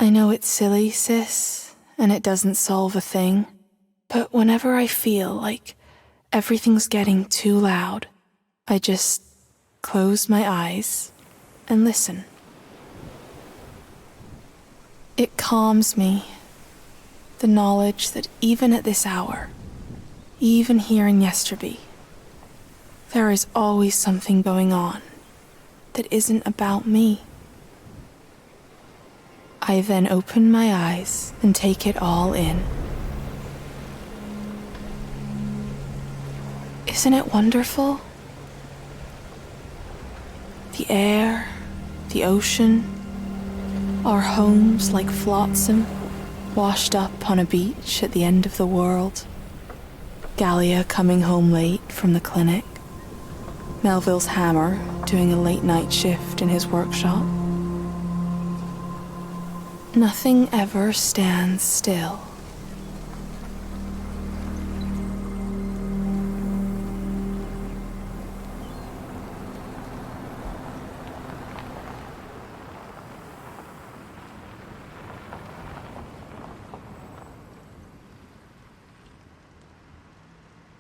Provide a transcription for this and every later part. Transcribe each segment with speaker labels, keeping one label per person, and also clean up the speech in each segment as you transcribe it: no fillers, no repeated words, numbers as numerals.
Speaker 1: I know it's silly, sis, and it doesn't solve a thing, but whenever I feel like everything's getting too loud, I just close my eyes and listen. It calms me, the knowledge that even at this hour, even here in Yesterby, there is always something going on that isn't about me. I then open my eyes and take it all in. Isn't it wonderful? The air, the ocean, our homes like flotsam, washed up on a beach at the end of the world. Gallia coming home late from the clinic. Melville's hammer doing a late night shift in his workshop. Nothing ever stands still.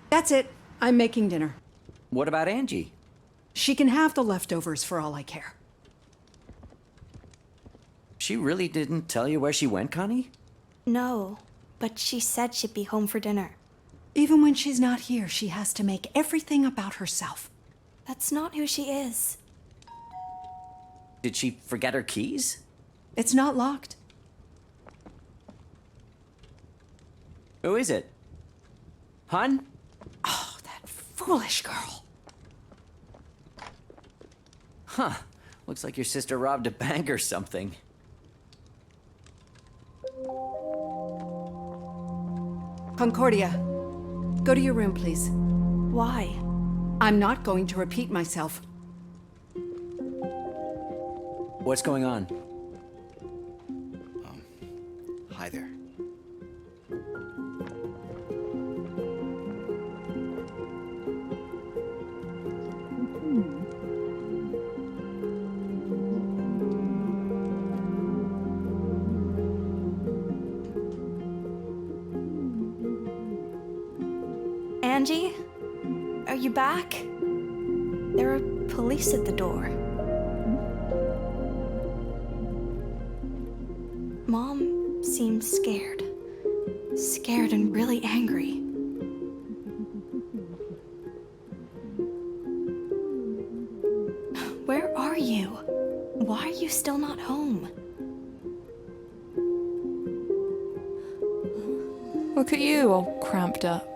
Speaker 2: That's it. I'm making dinner.
Speaker 3: What about Angie?
Speaker 2: She can have the leftovers for all I care.
Speaker 3: She really didn't tell you where she went, Connie?
Speaker 4: No, but she said she'd be home for dinner.
Speaker 2: Even when she's not here, she has to make everything about herself.
Speaker 4: That's not who she is.
Speaker 3: Did she forget her keys?
Speaker 2: It's not locked.
Speaker 3: Who is it? Hun?
Speaker 2: Oh, that foolish girl.
Speaker 3: Huh. Looks like your sister robbed a bank or something.
Speaker 2: Concordia, go to your room, please.
Speaker 4: Why?
Speaker 2: I'm not going to repeat myself.
Speaker 3: What's going on?
Speaker 5: Hi there.
Speaker 4: Angie? Are you back? There are police at the door. Mom seemed scared. Scared and really angry. Where are you? Why are you still not home?
Speaker 1: Look at you, all cramped up.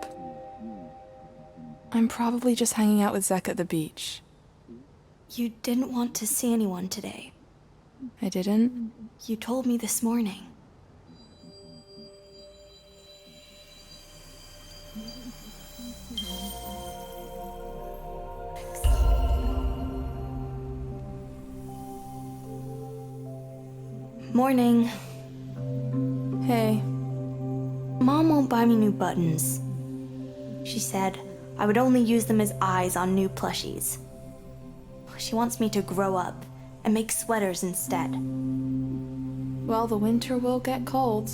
Speaker 1: I'm probably just hanging out with Zek at the beach.
Speaker 4: You didn't want to see anyone today.
Speaker 1: I didn't?
Speaker 4: You told me this morning. Morning.
Speaker 1: Hey.
Speaker 4: Mom won't buy me new buttons. She said I would only use them as eyes on new plushies. She wants me to grow up and make sweaters instead.
Speaker 1: Well, the winter will get cold.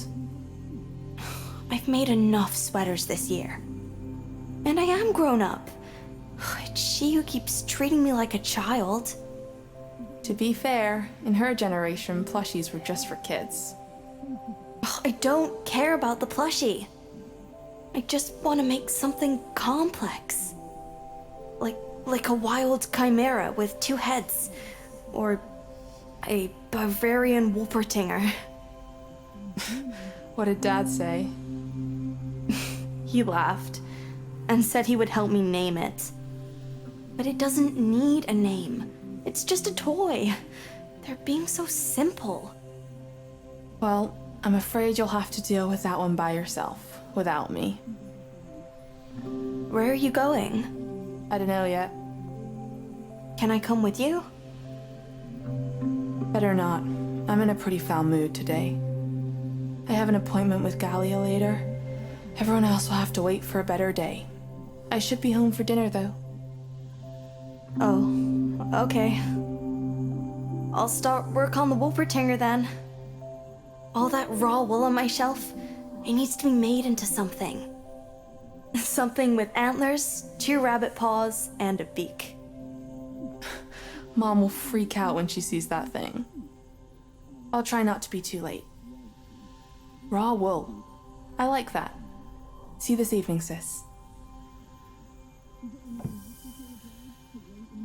Speaker 4: I've made enough sweaters this year. And I am grown up. It's she who keeps treating me like a child.
Speaker 1: To be fair, in her generation, plushies were just for kids.
Speaker 4: I don't care about the plushie. I just want to make something complex. Like a wild chimera with 2 heads. Or a Bavarian Wolpertinger.
Speaker 1: What did Dad say?
Speaker 4: He laughed and said he would help me name it. But it doesn't need a name. It's just a toy. They're being so simple.
Speaker 1: Well, I'm afraid you'll have to deal with that one by yourself, without me.
Speaker 4: Where are you going?
Speaker 1: I don't know yet.
Speaker 4: Can I come with you?
Speaker 1: Better not. I'm in a pretty foul mood today. I have an appointment with Gallia later. Everyone else will have to wait for a better day. I should be home for dinner, though.
Speaker 4: Oh, okay. I'll start work on the Wolpertinger then. All that raw wool on my shelf, it needs to be made into something. Something with antlers, 2 rabbit paws, and a beak.
Speaker 1: Mom will freak out when she sees that thing. I'll try not to be too late. Raw wool. I like that. See you this evening, sis.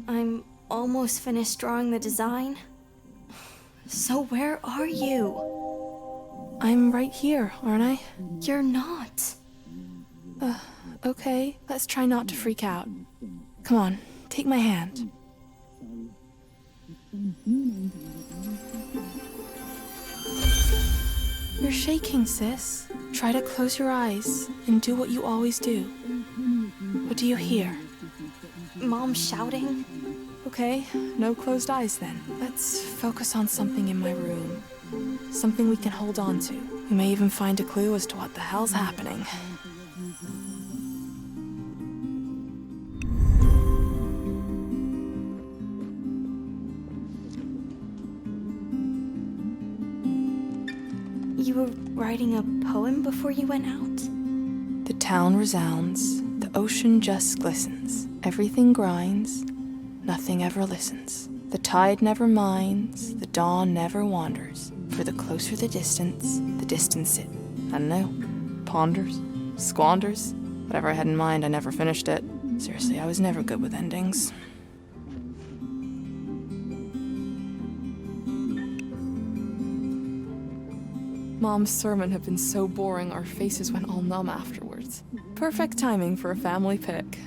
Speaker 4: I'm almost finished drawing the design. So where are you?
Speaker 1: I'm right here, aren't I?
Speaker 4: You're not.
Speaker 1: Okay, let's try not to freak out. Come on, take my hand. You're shaking, sis. Try to close your eyes and do what you always do. What do you hear?
Speaker 4: Mom shouting?
Speaker 1: Okay, no closed eyes then. Let's focus on something in my room. Something we can hold on to. We may even find a clue as to what the hell's happening.
Speaker 4: You were writing a poem before you went out?
Speaker 1: The town resounds, the ocean just glistens. Everything grinds, nothing ever listens. The tide never minds, the dawn never wanders. For the closer the distance it, I don't know, ponders, squanders. Whatever I had in mind, I never finished it. Seriously, I was never good with endings. Mom's sermon had been so boring our faces went all numb afterwards. Perfect timing for a family pic.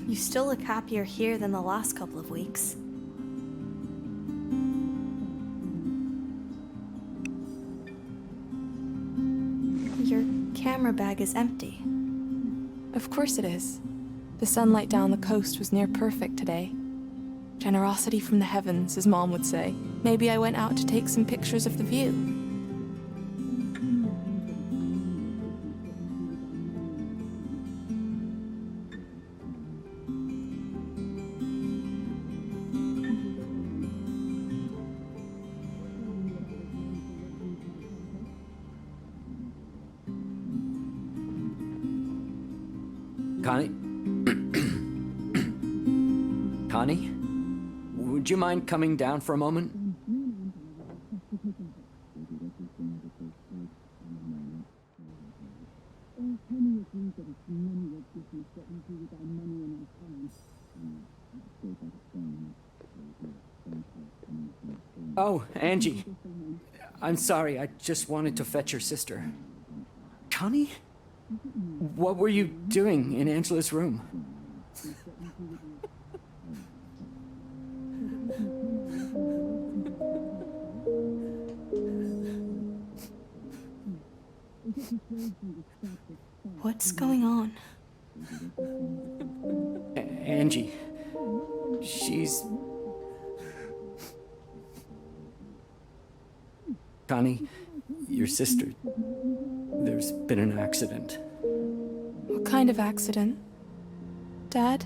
Speaker 4: You still look happier here than the last couple of weeks. Your camera bag is empty.
Speaker 1: Of course it is. The sunlight down the coast was near perfect today. Generosity from the heavens, as Mom would say. Maybe I went out to take some pictures of the view.
Speaker 3: Connie? Connie? Would you mind coming down for a moment? Oh, Angie. I'm sorry, I just wanted to fetch your sister. Connie? What were you doing in Angela's room?
Speaker 4: What's going on?
Speaker 3: Angie. She's... Connie, your sister... There's been an accident.
Speaker 1: What kind of accident? Dad?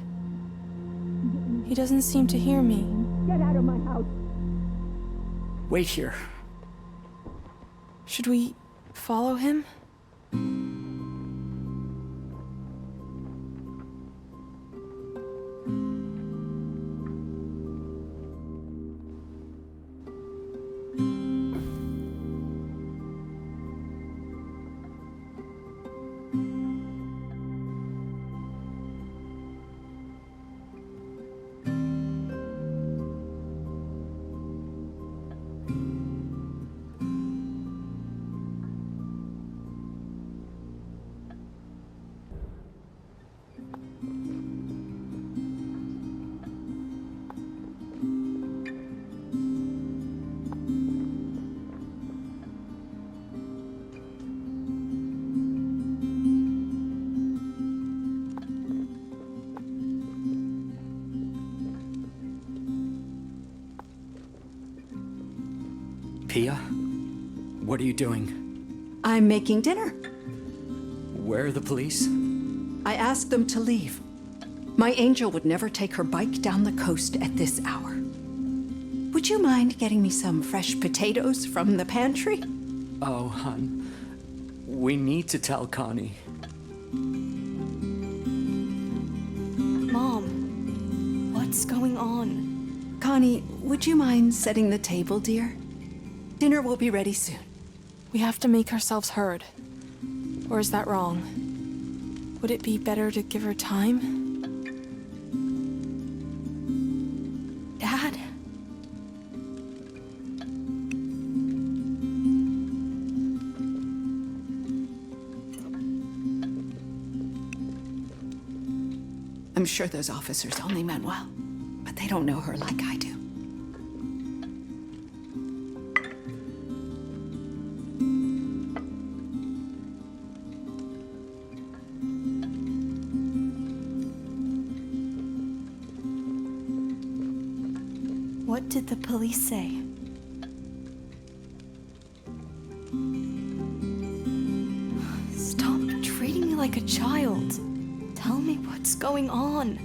Speaker 1: He doesn't seem to hear me.
Speaker 6: Get out of my house!
Speaker 3: Wait here.
Speaker 1: Should we follow him?
Speaker 3: Pia? What are you doing?
Speaker 2: I'm making dinner.
Speaker 3: Where are the police?
Speaker 2: I asked them to leave. My angel would never take her bike down the coast at this hour. Would you mind getting me some fresh potatoes from the pantry?
Speaker 3: Oh, hon. We need to tell Connie.
Speaker 4: Mom, what's going on?
Speaker 2: Connie, would you mind setting the table, dear? Dinner will be ready soon.
Speaker 1: We have to make ourselves heard. Or is that wrong? Would it be better to give her time?
Speaker 4: Dad?
Speaker 2: I'm sure those officers only meant well, but they don't know her like I do.
Speaker 4: What did the police say? Stop treating me like a child. Tell me what's going on.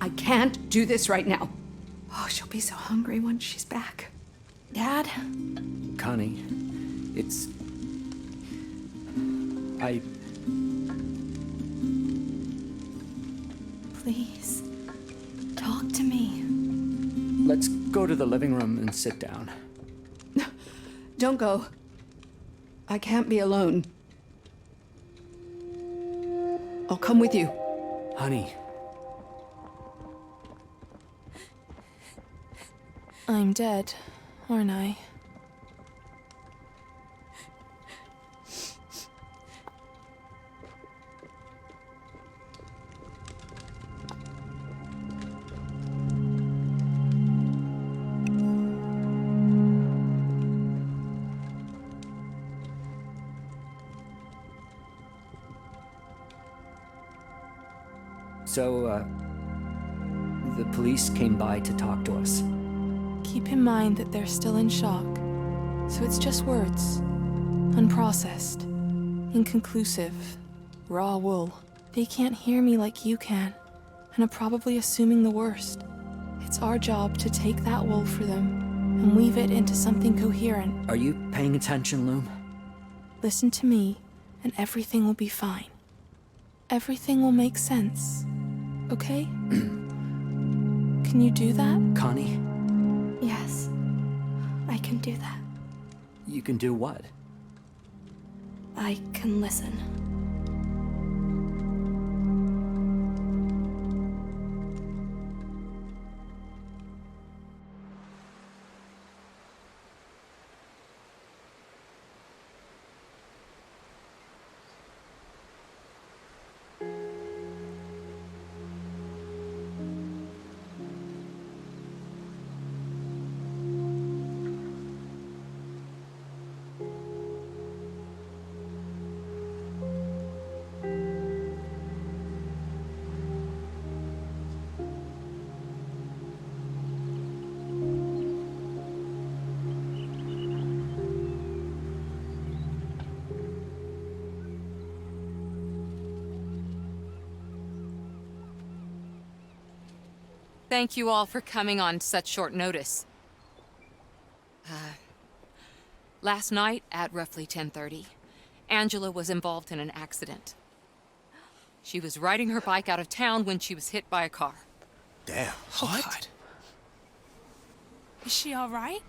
Speaker 2: I can't do this right now. Oh, she'll be so hungry once she's back.
Speaker 4: Dad?
Speaker 3: Connie, it's...
Speaker 4: Please, talk to me.
Speaker 3: Let's go to the living room and sit down.
Speaker 2: Don't go. I can't be alone. I'll come with you.
Speaker 3: Honey,
Speaker 1: I'm dead, aren't I?
Speaker 3: so, the police came by to talk to us.
Speaker 1: Keep in mind that they're still in shock, so it's just words. Unprocessed, inconclusive, raw wool. They can't hear me like you can, and are probably assuming the worst. It's our job to take that wool for them and weave it into something coherent.
Speaker 3: Are you paying attention, Loom?
Speaker 1: Listen to me, and everything will be fine. Everything will make sense, okay? Can you do that?
Speaker 3: Connie,
Speaker 4: Yes, I can do that.
Speaker 3: you can do what?
Speaker 4: I can listen.
Speaker 6: Thank you all for coming on such short notice. Last night at roughly 10:30, Angela was involved in an accident. She was riding her bike out of town when she was hit by a car.
Speaker 5: Damn. What?
Speaker 7: Is she all right?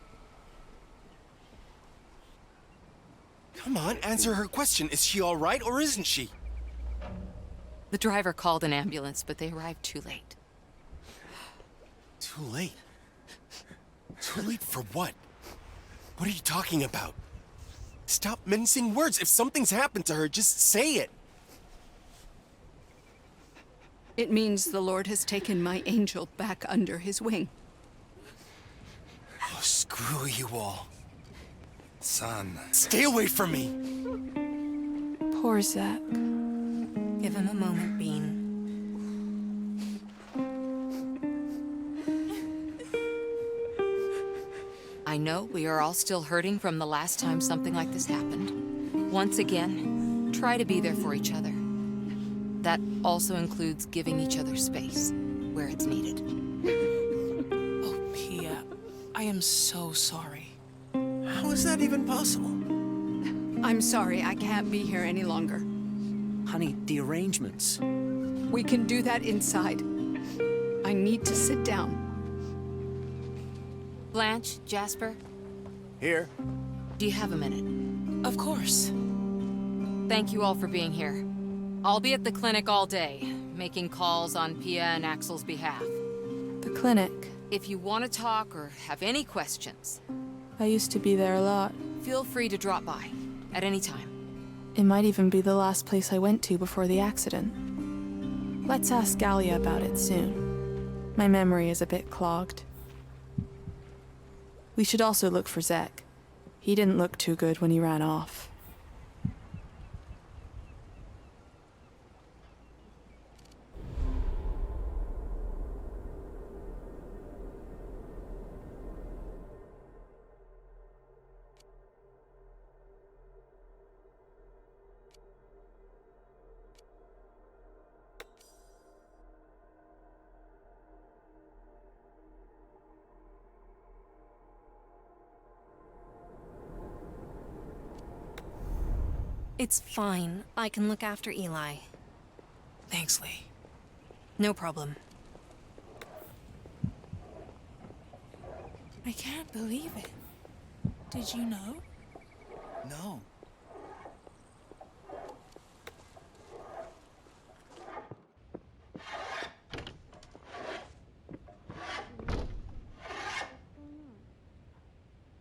Speaker 5: Come on, answer her question. Is she all right or isn't she?
Speaker 6: The driver called an ambulance, but they arrived too late.
Speaker 5: Too late. Too late for what? What are you talking about? Stop mincing words. If something's happened to her, just say it.
Speaker 2: It means the Lord has taken my angel back under his wing.
Speaker 5: Oh, screw you all.
Speaker 8: Son.
Speaker 5: Stay away from me.
Speaker 1: Poor Zach.
Speaker 6: Give him a moment, Bean. I know we are all still hurting from the last time something like this happened. Once again, try to be there for each other. That also includes giving each other space where it's needed.
Speaker 7: Oh, Pia, I am so sorry.
Speaker 8: How is that even possible?
Speaker 2: I'm sorry, I can't be here any longer.
Speaker 3: Honey, the arrangements.
Speaker 2: We can do that inside. I need to sit down.
Speaker 6: Blanche, Jasper,
Speaker 5: Here.
Speaker 6: do you have a minute?
Speaker 7: Of course.
Speaker 6: Thank you all for being here. I'll be at the clinic all day, making calls on Pia and Axel's behalf.
Speaker 1: The clinic.
Speaker 6: If you want to talk or have any questions,
Speaker 1: I used to be there a lot.
Speaker 6: feel free to drop by at any time.
Speaker 1: It might even be the last place I went to before the accident. Let's ask Gallia about it soon. My memory is a bit clogged. We should also look for Zek. He didn't look too good when he ran off.
Speaker 9: It's fine. I can look after Eli.
Speaker 7: Thanks, Lee.
Speaker 9: No problem.
Speaker 7: I can't believe it. Did you know?
Speaker 8: No.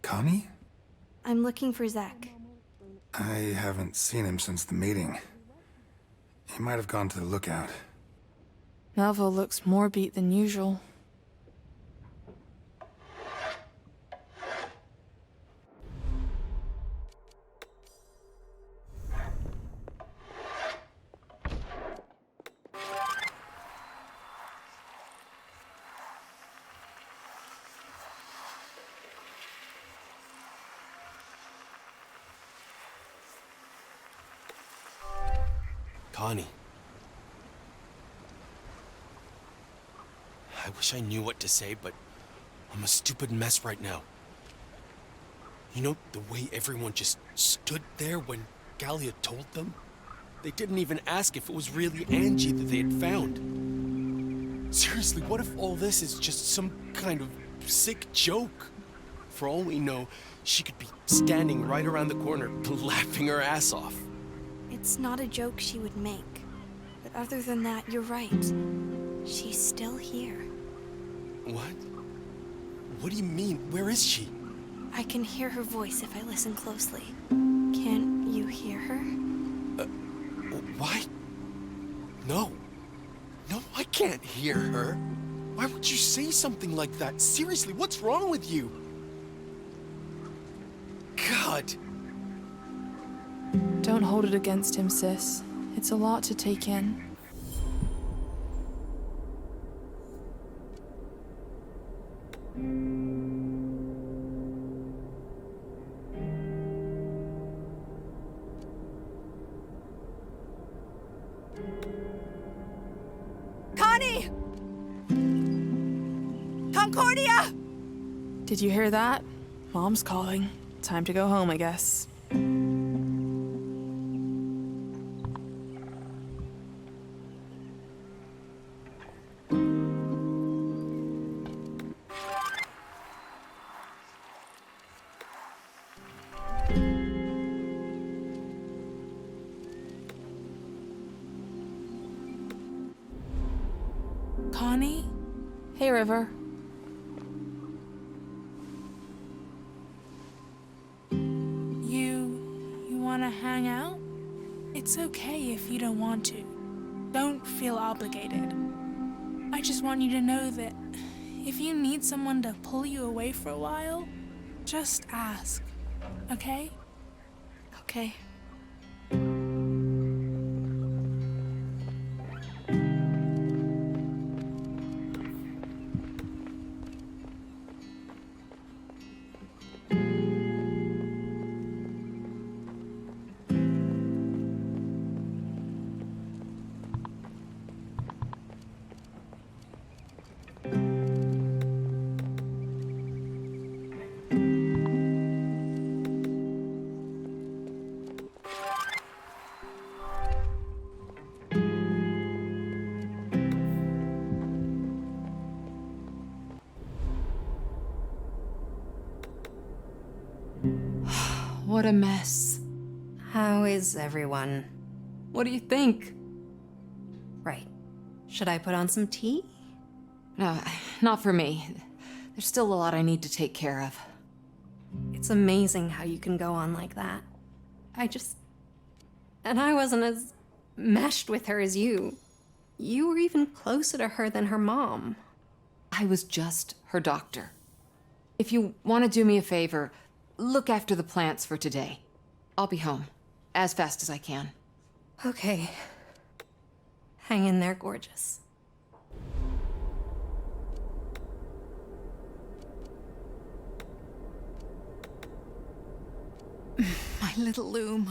Speaker 8: Connie?
Speaker 4: I'm looking for Zek.
Speaker 8: I haven't seen him since the meeting. He might have gone to the lookout.
Speaker 1: Melville looks more beat than usual.
Speaker 5: Connie. I wish I knew what to say, but I'm a stupid mess right now. You know, the way everyone just stood there when Gallia told them? They didn't even ask if it was really Angie that they had found. Seriously, what if all this is just some kind of sick joke? For all we know, she could be standing right around the corner, laughing her ass off.
Speaker 4: It's not a joke she would make. But other than that, you're right. She's still here.
Speaker 5: What? What do you mean? Where is she?
Speaker 4: I can hear her voice if I listen closely. Can you hear her?
Speaker 5: Why? No. No, I can't hear her. Why would you say something like that? Seriously, what's wrong with you? God.
Speaker 1: Don't hold it against him, sis. It's a lot to take in.
Speaker 2: Connie! Concordia!
Speaker 1: Did you hear that? Mom's calling. Time to go home, I guess.
Speaker 7: Connie?
Speaker 1: Hey, River.
Speaker 7: You wanna hang out? It's okay if you don't want to. Don't feel obligated. I just want you to know that if you need someone to pull you away for a while, just ask, okay?
Speaker 4: Okay.
Speaker 6: What a mess.
Speaker 9: How is everyone?
Speaker 6: What do you think?
Speaker 9: Right. Should I put on some tea?
Speaker 6: No, not for me. There's still a lot I need to take care of.
Speaker 9: It's amazing how you can go on like that. And I wasn't as meshed with her as you. You were even closer to her than her mom.
Speaker 6: I was just her doctor. If you want to do me a favor, look after the plants for today. I'll be home as fast as I can.
Speaker 9: Okay. Hang in there, gorgeous.
Speaker 2: My little loom.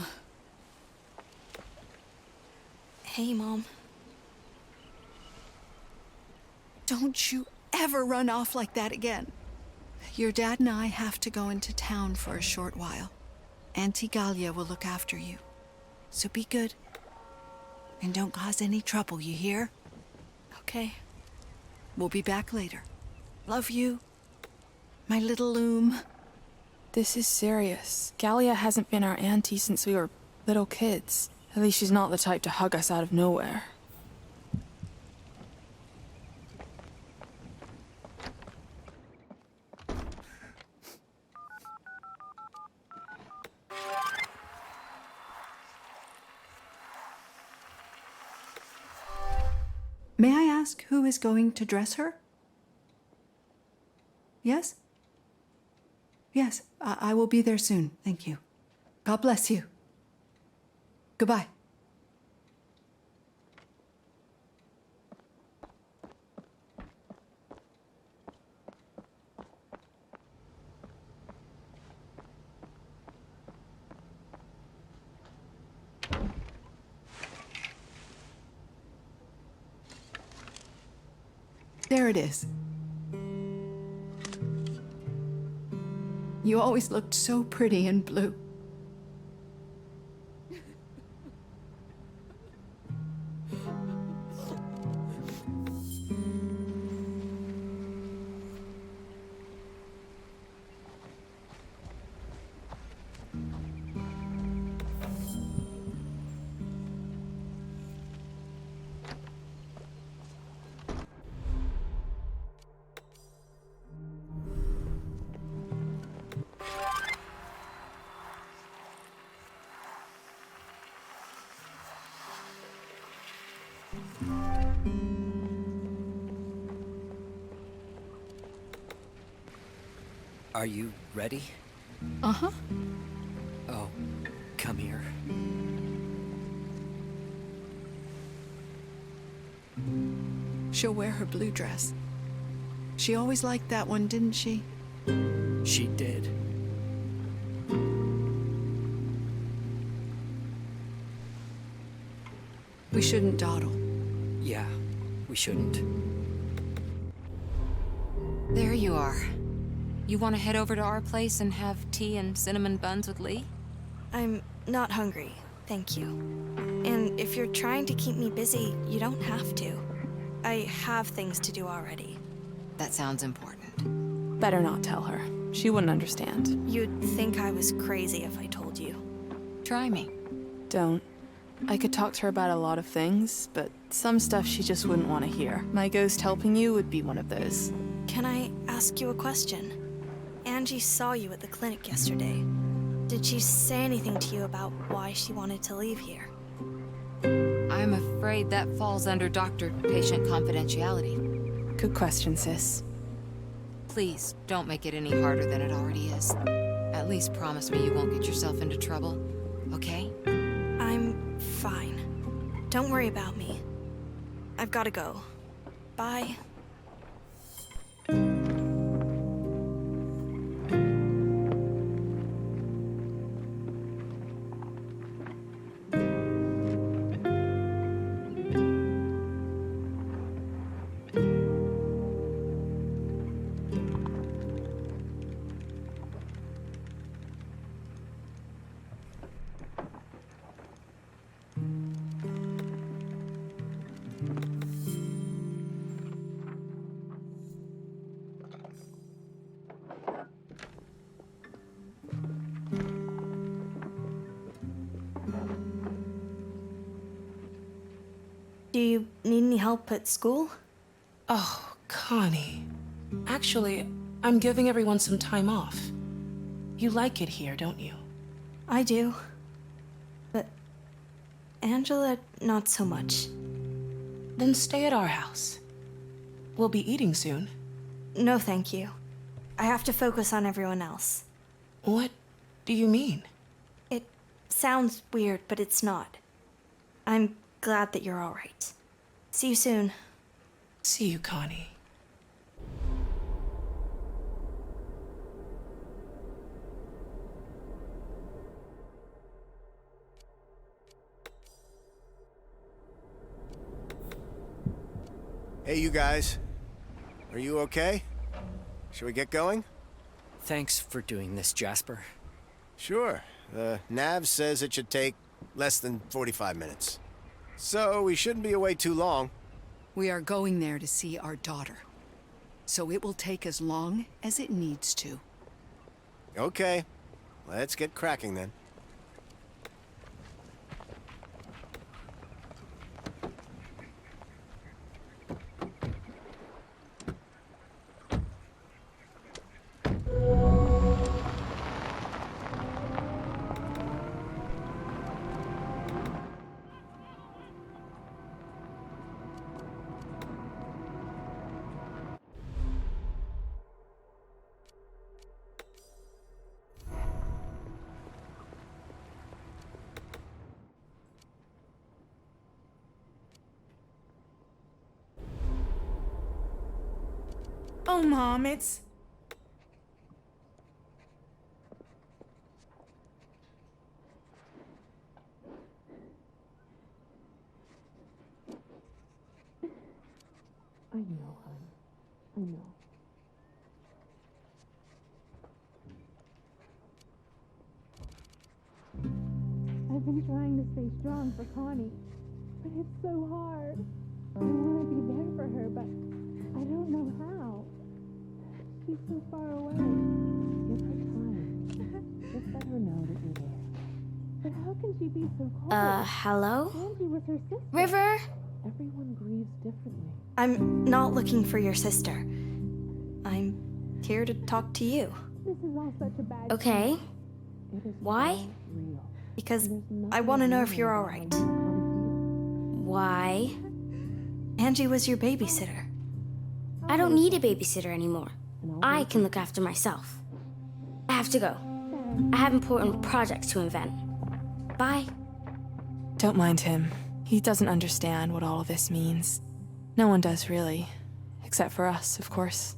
Speaker 4: Hey, Mom.
Speaker 2: Don't you ever run off like that again. Your dad and I have to go into town for a short while. Auntie Galia will look after you. So be good. And don't cause any trouble, you hear?
Speaker 4: Okay.
Speaker 2: We'll be back later. Love you. My little loom.
Speaker 1: This is serious. Gallia hasn't been our auntie since we were little kids. At least she's not the type to hug us out of nowhere.
Speaker 2: May I ask who is going to dress her? Yes? Yes, I will be there soon. Thank you. God bless you. Goodbye. There it is. You always looked so pretty in blue.
Speaker 3: Are you ready?
Speaker 2: Uh-huh.
Speaker 3: Oh, come here.
Speaker 2: She'll wear her blue dress. She always liked that one, didn't she?
Speaker 3: She did.
Speaker 2: We shouldn't dawdle.
Speaker 3: Yeah, we shouldn't.
Speaker 6: There you are. You want to head over to our place and have tea and cinnamon buns with Lee?
Speaker 4: I'm not hungry, thank you. And if you're trying to keep me busy, you don't have to. I have things to do already.
Speaker 6: That sounds important.
Speaker 1: Better not tell her. She wouldn't understand.
Speaker 4: You'd think I was crazy if I told you.
Speaker 6: Try me.
Speaker 1: Don't. I could talk to her about a lot of things, but some stuff she just wouldn't want to hear. My ghost helping you would be one of those.
Speaker 4: Can I ask you a question? Angie saw you at the clinic yesterday. Did she say anything to you about why she wanted to leave here?
Speaker 6: I'm afraid that falls under doctor-patient confidentiality.
Speaker 1: Good question, sis.
Speaker 6: Please, don't make it any harder than it already is. At least promise me you won't get yourself into trouble, okay?
Speaker 4: I'm fine. Don't worry about me. I've gotta go. Bye. Do you need any help at school?
Speaker 10: Oh, Connie. Actually, I'm giving everyone some time off. You like it here, don't you?
Speaker 4: I do. But Angela, not so much.
Speaker 10: Then stay at our house. We'll be eating soon.
Speaker 4: No, thank you. I have to focus on everyone else.
Speaker 10: What do you mean?
Speaker 4: It sounds weird, but it's not. I'm glad that you're all right. See you soon.
Speaker 10: See you, Connie.
Speaker 11: Hey, you guys. Are you okay? Shall we get going?
Speaker 3: Thanks for doing this, Jasper.
Speaker 11: Sure. Nav says it should take less than 45 minutes. So we shouldn't be away too long.
Speaker 2: We are going there to see our daughter. So it will take as long as it needs to.
Speaker 11: Okay. Let's get cracking then.
Speaker 7: Oh, Mom, it's...
Speaker 10: I know, hon. I know.
Speaker 7: I've been trying to stay strong for Connie, but it's so hard. I want to be there for her, but I don't know how. She's so far away.
Speaker 10: Give her time. Just let her know that you're there.
Speaker 7: But how can she be so cold?
Speaker 4: Hello?
Speaker 7: Angie was her sister.
Speaker 4: River?
Speaker 10: Everyone grieves differently.
Speaker 4: I'm not looking for your sister. I'm here to talk to you.
Speaker 7: This is all such a bad
Speaker 4: Okay.
Speaker 10: It is
Speaker 4: Why?
Speaker 10: all real.
Speaker 4: Because I want to know if you're all right.
Speaker 12: Why?
Speaker 4: Angie was your babysitter.
Speaker 12: I don't need a babysitter anymore. I can look after myself. I have to go. I have important projects to invent. Bye.
Speaker 1: Don't mind him. He doesn't understand what all of this means. No one does, really. Except for us, of course.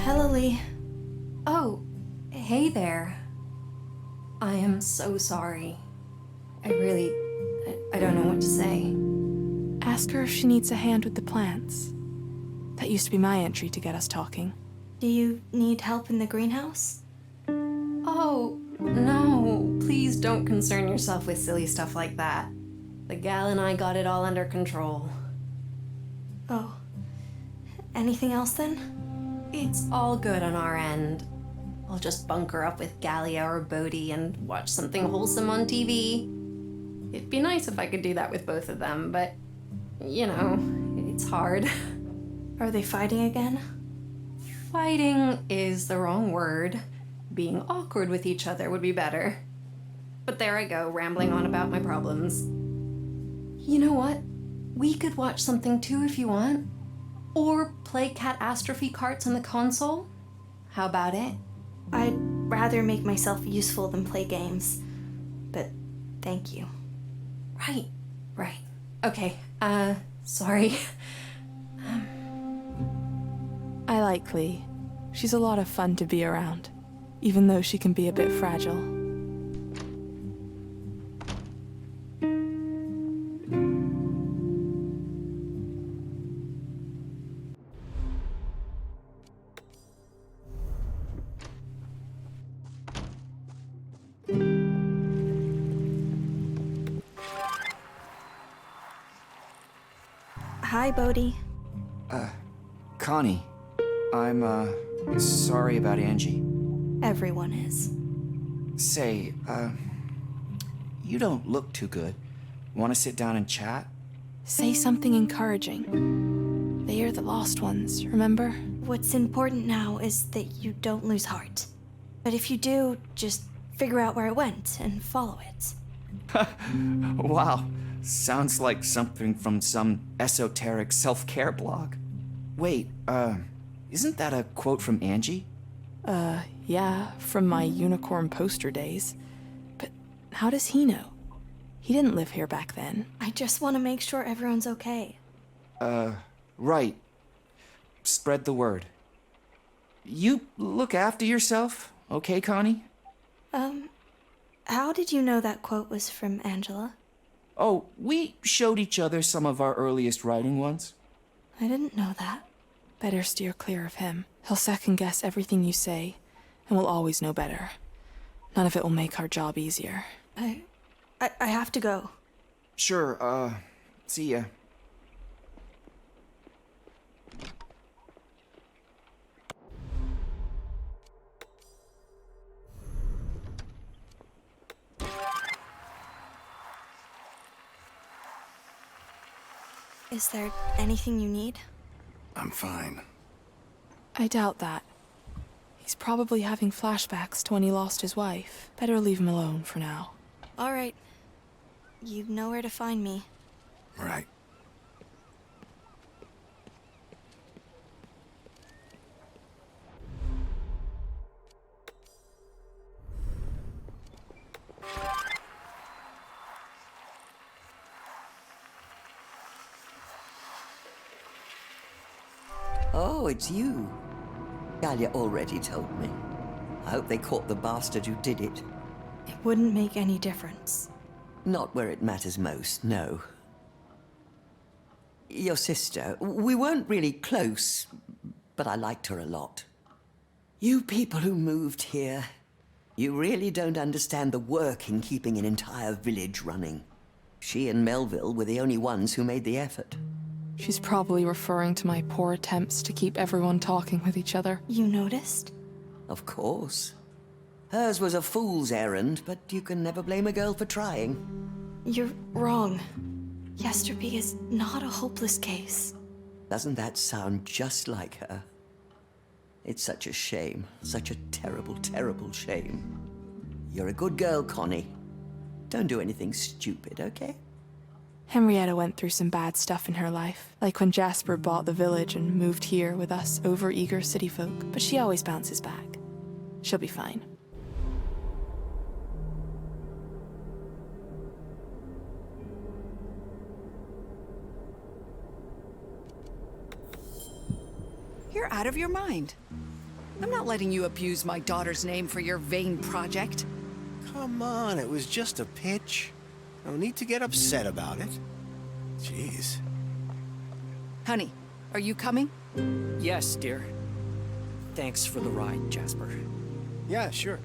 Speaker 4: Hello, Lee.
Speaker 9: Oh, hey there. I am so sorry. I don't know what to say.
Speaker 1: Ask her if she needs a hand with the plants. That used to be my entry to get us talking.
Speaker 4: Do you need help in the greenhouse?
Speaker 9: Oh, no. Please don't concern yourself with silly stuff like that. The gal and I got it all under control.
Speaker 4: Oh. Anything else then?
Speaker 9: It's all good on our end. I'll just bunker up with Gallia or Bodhi and watch something wholesome on TV. It'd be nice if I could do that with both of them, but, you know, it's hard.
Speaker 4: Are they fighting again?
Speaker 9: Fighting is the wrong word. Being awkward with each other would be better. But there I go, rambling on about my problems. You know what? We could watch something too if you want. Or play catastrophe carts on the console. How about it?
Speaker 4: I'd rather make myself useful than play games. But thank you.
Speaker 9: Right. Okay, sorry.
Speaker 1: I like Lee. She's a lot of fun to be around, even though she can be a bit fragile.
Speaker 4: Hi, Bodhi.
Speaker 13: Connie, I'm, sorry about Angie.
Speaker 4: Everyone is.
Speaker 13: Say, you don't look too good. Want to sit down and chat?
Speaker 1: Say something encouraging. They are the lost ones, remember?
Speaker 4: What's important now is that you don't lose heart. But if you do, just figure out where it went and follow it.
Speaker 13: Wow, sounds like something from some esoteric self-care blog. Wait, isn't that a quote from Angie?
Speaker 1: Yeah, from my unicorn poster days. But how does he know? He didn't live here back then.
Speaker 4: I just want to make sure everyone's okay.
Speaker 13: Right. Spread the word. You look after yourself, okay, Connie?
Speaker 4: How did you know that quote was from Angela?
Speaker 13: Oh, we showed each other some of our earliest writing once.
Speaker 4: I didn't know that.
Speaker 1: Better steer clear of him. He'll second-guess everything you say, and we'll always know better. None of it will make our job easier.
Speaker 4: I have to go.
Speaker 13: Sure, see ya.
Speaker 4: Is there anything you need?
Speaker 8: I'm fine.
Speaker 1: I doubt that. He's probably having flashbacks to when he lost his wife. Better leave him alone for now.
Speaker 4: All right. You know where to find me.
Speaker 8: Right.
Speaker 14: Oh, it's you. Galia already told me. I hope they caught the bastard who did it.
Speaker 4: It wouldn't make any difference.
Speaker 14: Not where it matters most, no. Your sister, we weren't really close, but I liked her a lot. You people who moved here, you really don't understand the work in keeping an entire village running. She and Melville were the only ones who made the effort.
Speaker 1: She's probably referring to my poor attempts to keep everyone talking with each other.
Speaker 4: You noticed?
Speaker 14: Of course. Hers was a fool's errand, but you can never blame a girl for trying.
Speaker 4: You're wrong. Yesterby is not a hopeless case.
Speaker 14: Doesn't that sound just like her? It's such a shame. Such a terrible, terrible shame. You're a good girl, Connie. Don't do anything stupid, okay?
Speaker 1: Henrietta went through some bad stuff in her life, like when Jasper bought the village and moved here with us over-eager city folk, but she always bounces back. She'll be fine.
Speaker 2: You're out of your mind. I'm not letting you abuse my daughter's name for your vain project.
Speaker 11: Come on, it was just a pitch. No need to get upset about it. Jeez.
Speaker 2: Honey, are you coming?
Speaker 3: Yes, dear. Thanks for the ride, Jasper.
Speaker 11: Yeah, sure.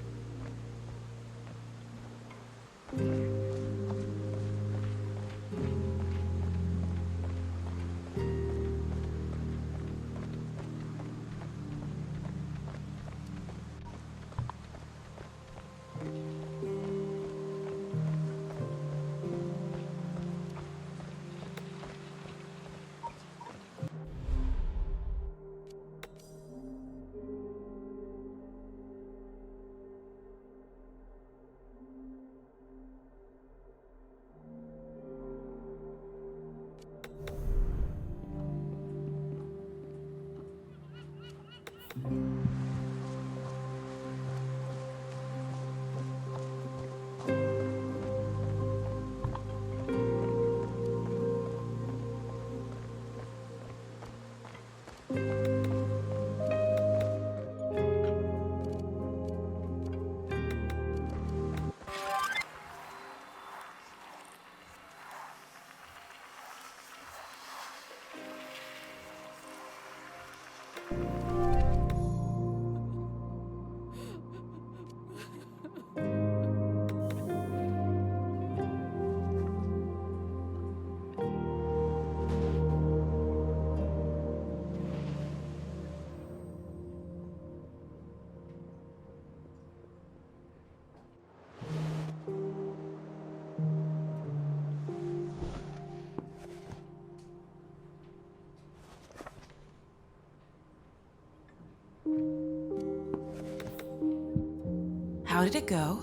Speaker 10: How did it go?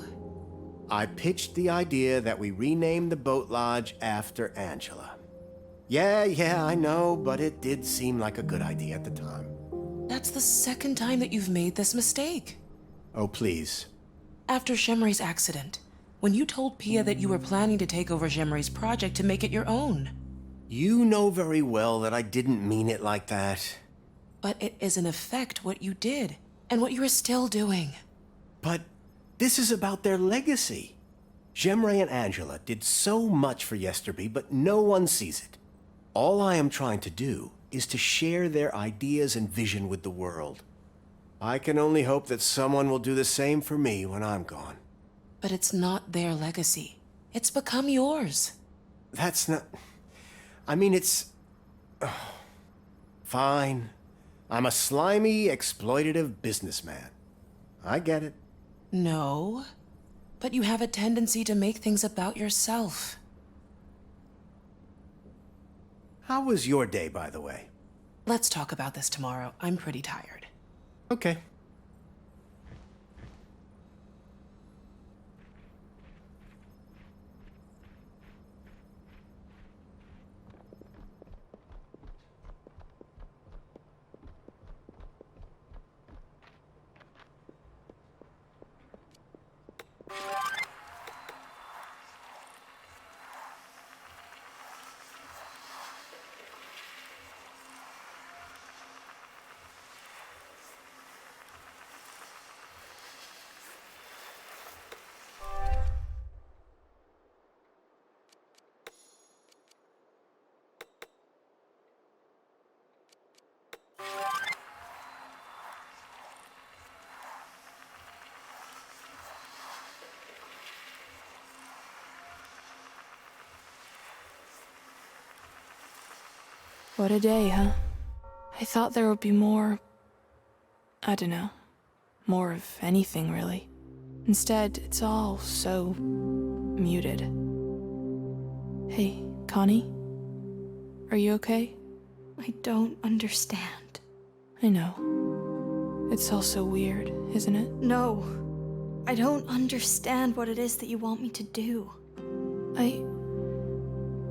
Speaker 11: I pitched the idea that we rename the boat lodge after Angela. Yeah, I know, but it did seem like a good idea at the time.
Speaker 10: That's the second time that you've made this mistake.
Speaker 11: Oh, please.
Speaker 10: After Shemri's accident, when you told Pia that you were planning to take over Shemri's project to make it your own.
Speaker 11: You know very well that I didn't mean it like that.
Speaker 10: But it is in effect what you did, and what you are still doing.
Speaker 11: But this is about their legacy. Shemri and Angela did so much for Yesterby, but no one sees it. All I am trying to do is to share their ideas and vision with the world. I can only hope that someone will do the same for me when I'm gone.
Speaker 10: But it's not their legacy. It's become yours.
Speaker 11: That's not... I mean, it's... Fine. I'm a slimy, exploitative businessman. I get it.
Speaker 10: No. But you have a tendency to make things about yourself.
Speaker 11: How was your day, by the way?
Speaker 10: Let's talk about this tomorrow. I'm pretty tired.
Speaker 11: Okay.
Speaker 1: What a day, huh? I thought there would be more... I don't know. More of anything, really. Instead, it's all so... muted. Hey, Connie? Are you okay?
Speaker 4: I don't understand.
Speaker 1: I know. It's all so weird, isn't it?
Speaker 4: No. I don't understand what it is that you want me to do.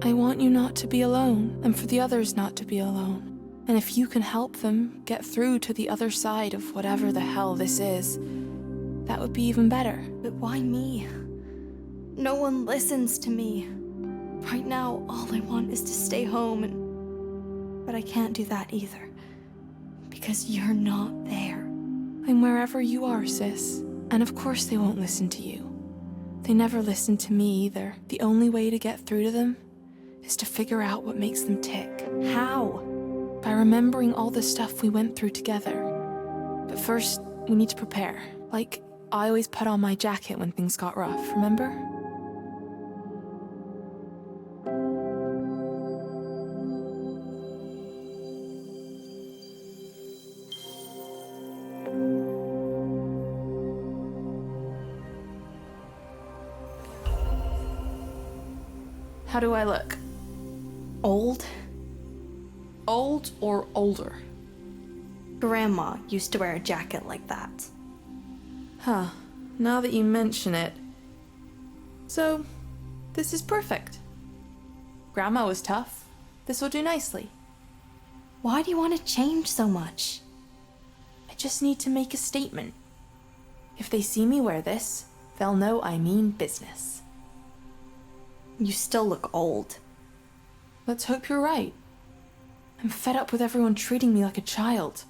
Speaker 1: I want you not to be alone, and for the others not to be alone. And if you can help them get through to the other side of whatever the hell this is, that would be even better.
Speaker 4: But why me? No one listens to me. Right now, all I want is to stay home But I can't do that either. Because you're not there.
Speaker 1: I'm wherever you are, sis. And of course they won't listen to you. They never listen to me either. The only way to get through to them is to figure out what makes them tick.
Speaker 4: How?
Speaker 1: By remembering all the stuff we went through together. But first, we need to prepare. Like, I always put on my jacket when things got rough, remember? How do I look?
Speaker 4: Old?
Speaker 1: Old or older?
Speaker 4: Grandma used to wear a jacket like that.
Speaker 1: Huh, now that you mention it. So, this is perfect. Grandma was tough. This will do nicely.
Speaker 4: Why do you want to change so much?
Speaker 1: I just need to make a statement. If they see me wear this, they'll know I mean business.
Speaker 4: You still look old.
Speaker 1: Let's hope you're right. I'm fed up with everyone treating me like a child.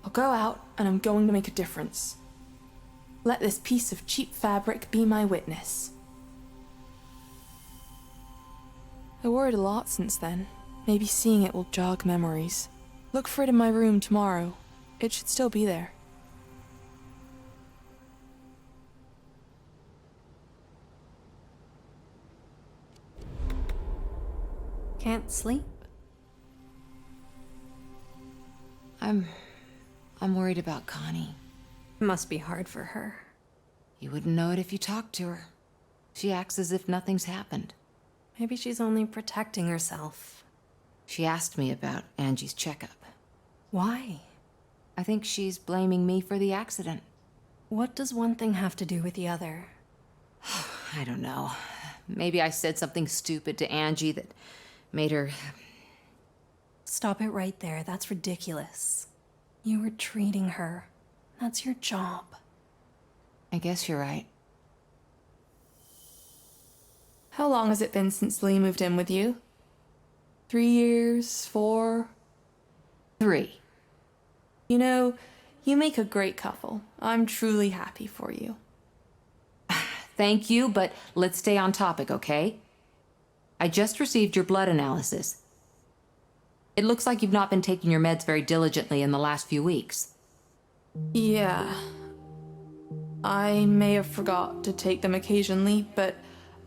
Speaker 1: I'll go out and I'm going to make a difference. Let this piece of cheap fabric be my witness. I worried a lot since then. Maybe seeing it will jog memories. Look for it in my room tomorrow. It should still be there.
Speaker 9: Can't sleep?
Speaker 6: I'm worried about Connie.
Speaker 9: Must be hard for her.
Speaker 6: You wouldn't know it if you talked to her. She acts as if nothing's happened.
Speaker 9: Maybe she's only protecting herself.
Speaker 6: She asked me about Angie's checkup.
Speaker 9: Why?
Speaker 6: I think she's blaming me for the accident.
Speaker 9: What does one thing have to do with the other?
Speaker 6: I don't know. Maybe I said something stupid to Angie that made her...
Speaker 9: Stop it right there. That's ridiculous. You were treating her. That's your job.
Speaker 6: I guess you're right.
Speaker 1: How long has it been since Lee moved in with you? 3 years? 4?
Speaker 6: 3.
Speaker 1: You know, you make a great couple. I'm truly happy for you.
Speaker 6: Thank you, but let's stay on topic, okay? I just received your blood analysis. It looks like you've not been taking your meds very diligently in the last few weeks.
Speaker 1: Yeah. I may have forgot to take them occasionally, but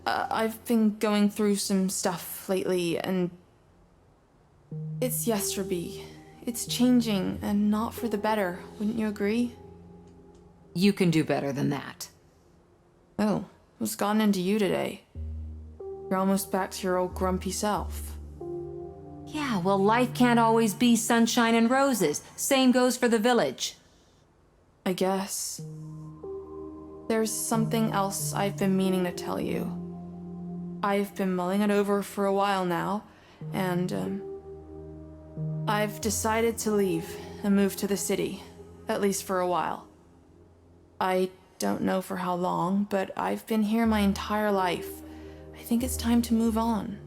Speaker 1: I've been going through some stuff lately, and it's Yesterby. It's changing, and not for the better, wouldn't you agree?
Speaker 6: You can do better than that.
Speaker 1: Oh, what's gotten into you today? You're almost back to your old grumpy self.
Speaker 6: Yeah, well, life can't always be sunshine and roses. Same goes for the village.
Speaker 1: I guess. There's something else I've been meaning to tell you. I've been mulling it over for a while now, and, I've decided to leave and move to the city, at least for a while. I don't know for how long, but I've been here my entire life. I think it's time to move on.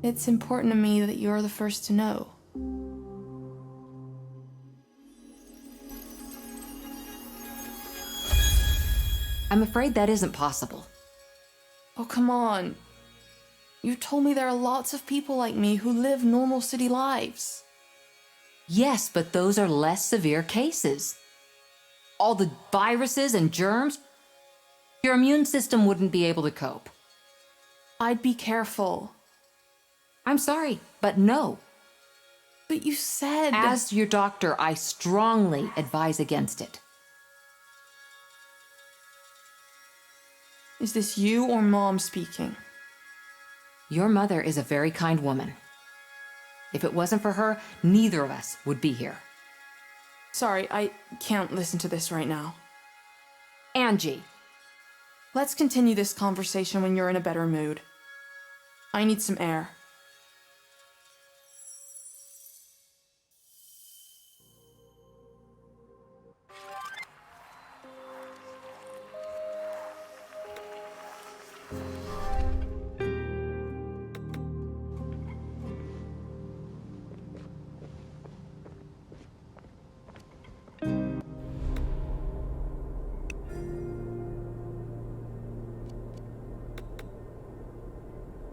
Speaker 1: It's important to me that you're the first to know.
Speaker 6: I'm afraid that isn't possible.
Speaker 1: Oh, come on. You told me there are lots of people like me who live normal city lives.
Speaker 6: Yes, but those are less severe cases. All the viruses and germs, your immune system wouldn't be able to cope.
Speaker 1: I'd be careful.
Speaker 6: I'm sorry, but no.
Speaker 1: But you said...
Speaker 6: As your doctor, I strongly advise against it.
Speaker 1: Is this you or Mom speaking?
Speaker 6: Your mother is a very kind woman. If it wasn't for her, neither of us would be here.
Speaker 1: Sorry, I can't listen to this right now.
Speaker 6: Angie.
Speaker 1: Let's continue this conversation when you're in a better mood. I need some air.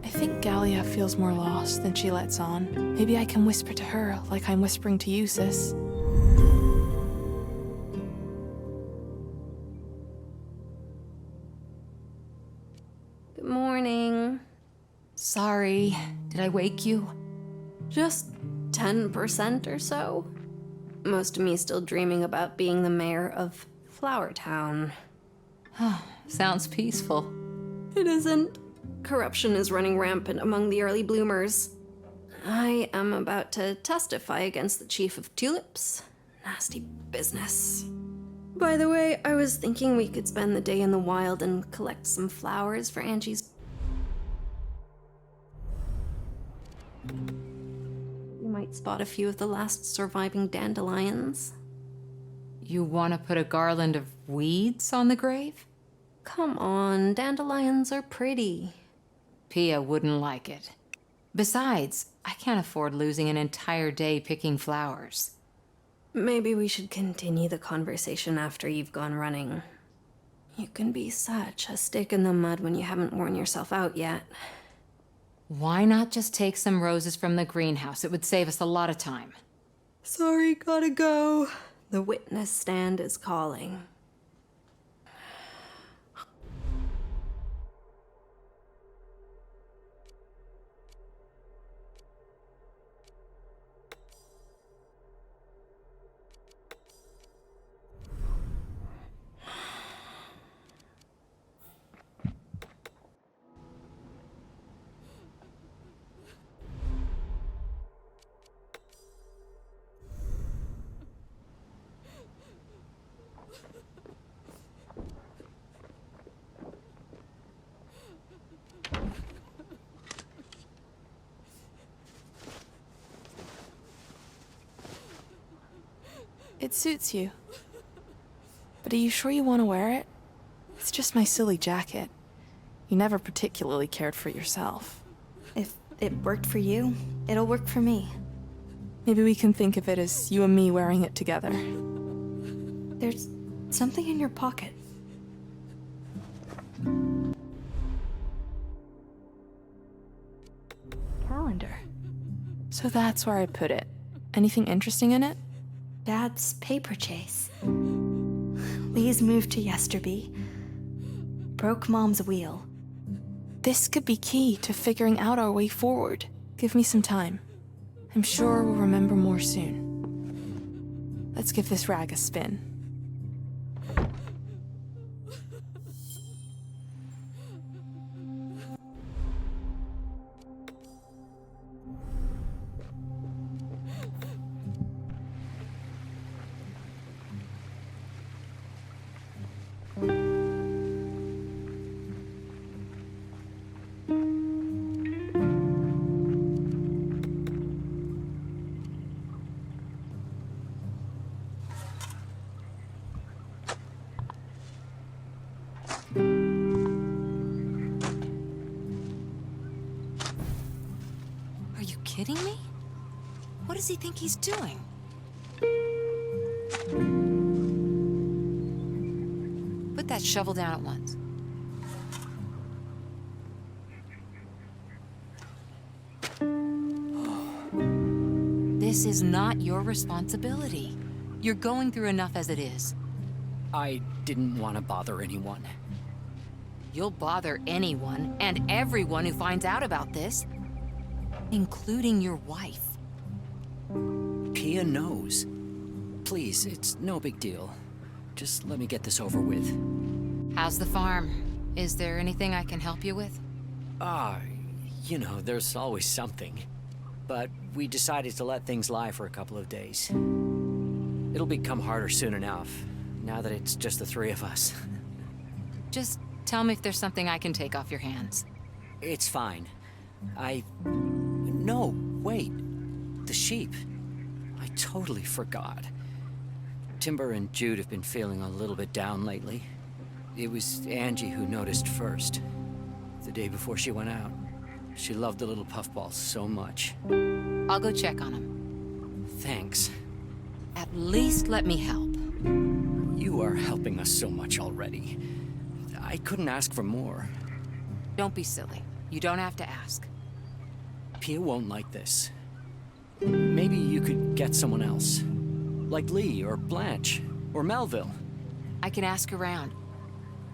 Speaker 1: I think Gallia feels more lost than she lets on. Maybe I can whisper to her like I'm whispering to you, sis.
Speaker 9: Good morning.
Speaker 6: Sorry, did I wake you?
Speaker 9: Just 10% or so. Most of me still dreaming about being the mayor of Flower Town.
Speaker 6: Sounds peaceful.
Speaker 9: It isn't. Corruption is running rampant among the early bloomers. I am about to testify against the chief of tulips. Nasty business. By the way, I was thinking we could spend the day in the wild and collect some flowers for Angie's. You might spot a few of the last surviving dandelions.
Speaker 6: You want to put a garland of weeds on the grave?
Speaker 9: Come on, dandelions are pretty.
Speaker 6: Pia wouldn't like it. Besides, I can't afford losing an entire day picking flowers.
Speaker 9: Maybe we should continue the conversation after you've gone running. You can be such a stick in the mud when you haven't worn yourself out yet.
Speaker 6: Why not just take some roses from the greenhouse? It would save us a lot of time.
Speaker 9: Sorry, gotta go. The witness stand is calling.
Speaker 1: It suits you. But are you sure you want to wear it? It's just my silly jacket. You never particularly cared for yourself.
Speaker 4: If it worked for you, it'll work for me.
Speaker 1: Maybe we can think of it as you and me wearing it together.
Speaker 4: There's something in your pocket. Calendar.
Speaker 1: So that's where I put it. Anything interesting in it?
Speaker 4: Dad's paper chase. Lee's moved to Yesterby. Broke Mom's wheel.
Speaker 1: This could be key to figuring out our way forward. Give me some time. I'm sure we'll remember more soon. Let's give this rag a spin.
Speaker 6: Are you kidding me? What does he think he's doing? Put that shovel down at once. This is not your responsibility. You're going through enough as it is.
Speaker 3: I didn't want to bother anyone.
Speaker 6: You'll bother anyone and everyone who finds out about this, including your wife.
Speaker 3: Pia knows. Please, it's no big deal. Just let me get this over with.
Speaker 6: How's the farm? Is there anything I can help you with?
Speaker 3: You know, there's always something. But we decided to let things lie for a couple of days. It'll become harder soon enough, now that it's just the three of us.
Speaker 6: Just tell me if there's something I can take off your hands.
Speaker 3: It's fine. No, wait. The sheep. I totally forgot. Timber and Jude have been feeling a little bit down lately. It was Angie who noticed first. The day before she went out. She loved the little puffballs so much.
Speaker 6: I'll go check on them.
Speaker 3: Thanks.
Speaker 6: At least let me help.
Speaker 3: You are helping us so much already. I couldn't ask for more.
Speaker 6: Don't be silly. You don't have to ask.
Speaker 3: Pia won't like this. Maybe you could get someone else. Like Lee, or Blanche, or Melville.
Speaker 6: I can ask around.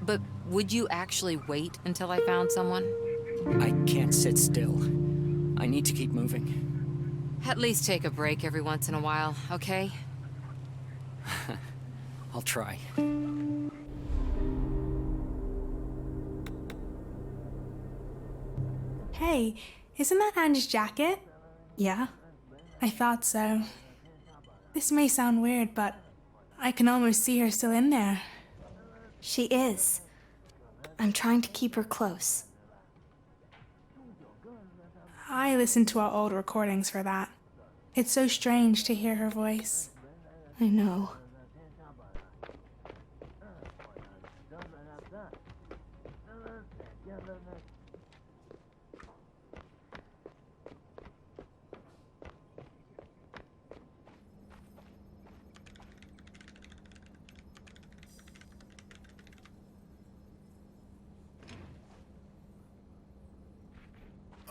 Speaker 6: But would you actually wait until I found someone?
Speaker 3: I can't sit still. I need to keep moving.
Speaker 6: At least take a break every once in a while, okay?
Speaker 3: I'll try.
Speaker 7: Hey, isn't that Angie's jacket?
Speaker 4: Yeah?
Speaker 7: I thought so. This may sound weird, but I can almost see her still in there.
Speaker 4: She is. I'm trying to keep her close.
Speaker 7: I listened to our old recordings for that. It's so strange to hear her voice.
Speaker 4: I know.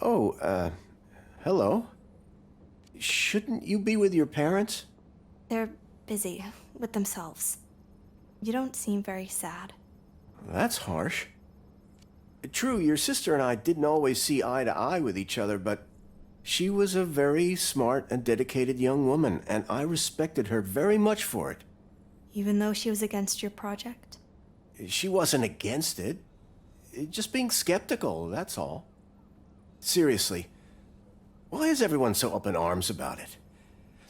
Speaker 11: Oh, hello. Shouldn't you be with your parents?
Speaker 4: They're busy with themselves. You don't seem very sad.
Speaker 11: That's harsh. True, your sister and I didn't always see eye to eye with each other, but she was a very smart and dedicated young woman, and I respected her very much for it.
Speaker 4: Even though she was against your project?
Speaker 11: She wasn't against it. Just being skeptical, that's all. Seriously, why is everyone so up in arms about it?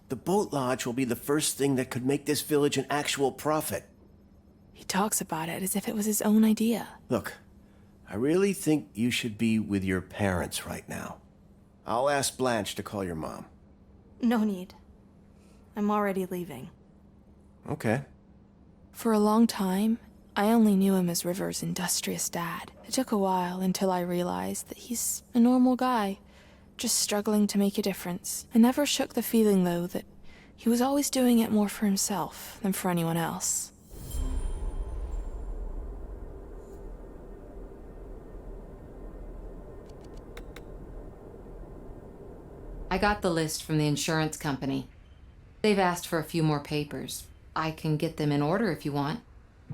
Speaker 11: The boat lodge will be the first thing that could make this village an actual profit.
Speaker 1: He talks about it as if it was his own idea.
Speaker 11: Look, I really think you should be with your parents right now. I'll ask Blanche to call your mom.
Speaker 4: No need. I'm already leaving.
Speaker 11: Okay.
Speaker 1: For a long time, I only knew him as River's industrious dad. It took a while until I realized that he's a normal guy, just struggling to make a difference. I never shook the feeling, though, that he was always doing it more for himself than for anyone else.
Speaker 6: I got the list from the insurance company. They've asked for a few more papers. I can get them in order if you want.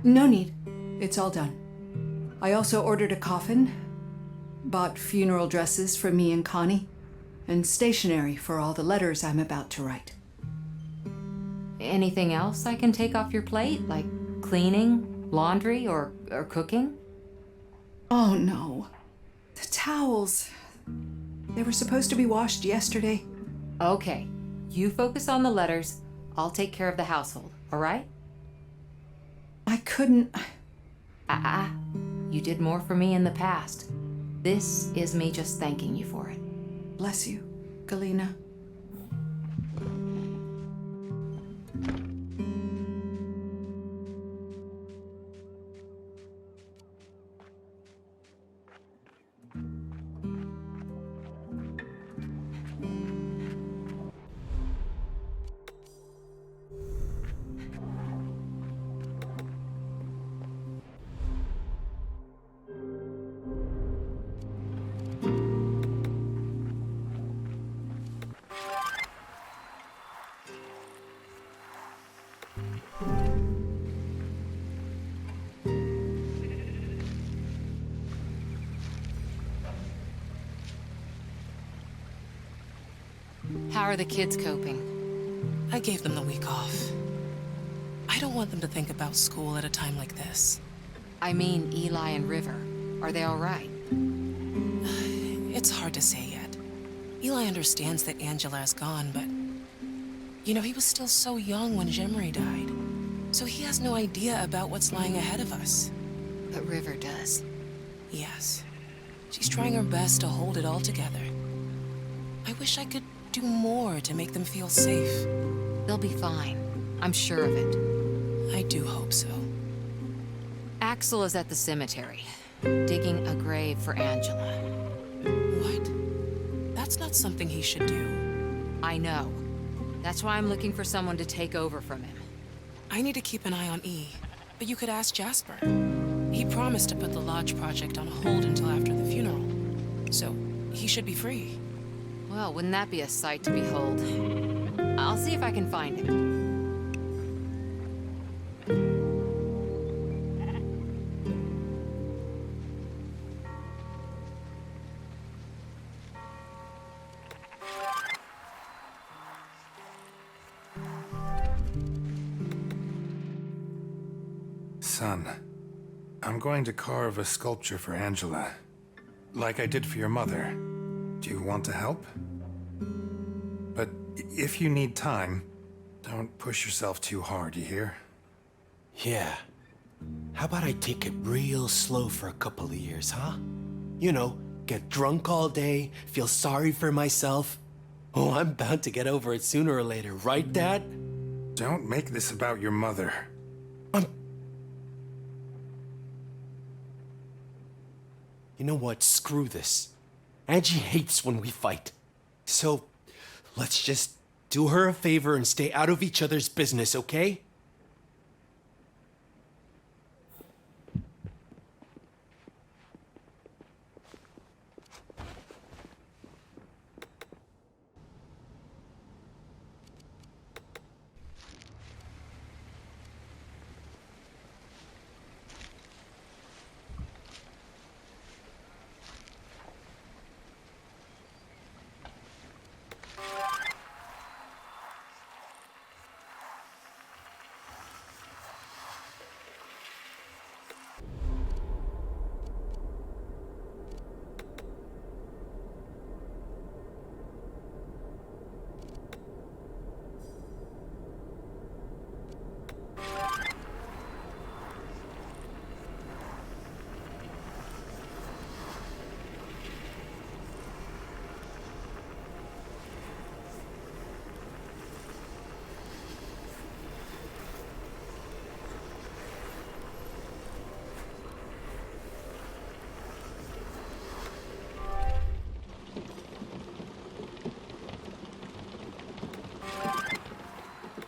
Speaker 2: No need. It's all done. I also ordered a coffin, bought funeral dresses for me and Connie, and stationery for all the letters I'm about to write.
Speaker 6: Anything else I can take off your plate, like cleaning, laundry, or cooking?
Speaker 2: Oh no. The towels. They were supposed to be washed yesterday.
Speaker 6: Okay, you focus on the letters. I'll take care of the household, all right?
Speaker 2: I couldn't...
Speaker 6: You did more for me in the past. This is me just thanking you for it.
Speaker 2: Bless you, Galena.
Speaker 6: How are the kids coping?
Speaker 10: I gave them the week off. I don't want them to think about school at a time like this.
Speaker 6: I mean Eli and River. Are they all right?
Speaker 10: It's hard to say yet. Eli understands that Angela is gone, but... You know, he was still so young when Jemre died. So he has no idea about what's lying ahead of us.
Speaker 6: But River does.
Speaker 10: Yes. She's trying her best to hold it all together. I wish I could do more to make them feel safe.
Speaker 6: They'll be fine. I'm sure of it.
Speaker 10: I do hope so.
Speaker 6: Axel is at the cemetery, digging a grave for Angela.
Speaker 10: What? That's not something he should do.
Speaker 6: I know. That's why I'm looking for someone to take over from him.
Speaker 10: I need to keep an eye on E, but you could ask Jasper. He promised to put the lodge project on hold until after the funeral, so he should be free.
Speaker 6: Well, wouldn't that be a sight to behold? I'll see if I can find him.
Speaker 8: Son, I'm going to carve a sculpture for Angela, like I did for your mother. Do you want to help? But if you need time, don't push yourself too hard, you hear?
Speaker 11: Yeah. How about I take it real slow for a couple of years, huh? You know, get drunk all day, feel sorry for myself. Oh, I'm bound to get over it sooner or later, right, Dad?
Speaker 8: Don't make this about your mother.
Speaker 11: You know what? Screw this. Angie hates when we fight. So, let's just do her a favor and stay out of each other's business, okay?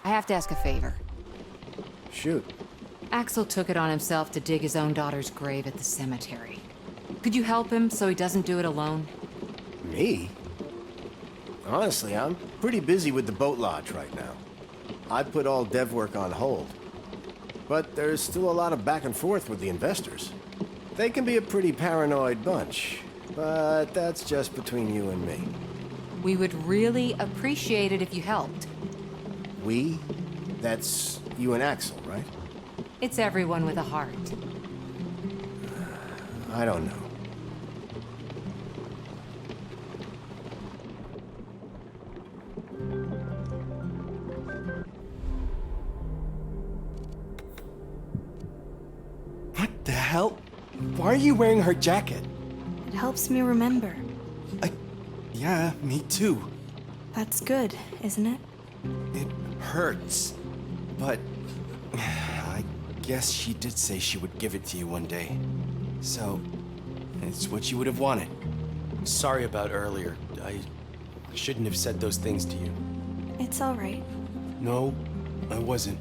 Speaker 6: I have to ask a favor.
Speaker 11: Shoot.
Speaker 6: Axel took it on himself to dig his own daughter's grave at the cemetery. Could you help him so he doesn't do it alone?
Speaker 11: Me? Honestly, I'm pretty busy with the boat lodge right now. I put all dev work on hold. But there's still a lot of back and forth with the investors. They can be a pretty paranoid bunch, but that's just between you and me.
Speaker 6: We would really appreciate it if you helped.
Speaker 11: We? That's you and Axel, right?
Speaker 6: It's everyone with a heart.
Speaker 11: I don't know.
Speaker 5: What the hell? Why are you wearing her jacket?
Speaker 4: It helps me remember.
Speaker 5: Yeah, me too.
Speaker 4: That's good, isn't it?
Speaker 5: It hurts. But I guess she did say she would give it to you one day. So, it's what you would have wanted. Sorry about earlier. I shouldn't have said those things to you.
Speaker 4: It's all right.
Speaker 5: No, I wasn't.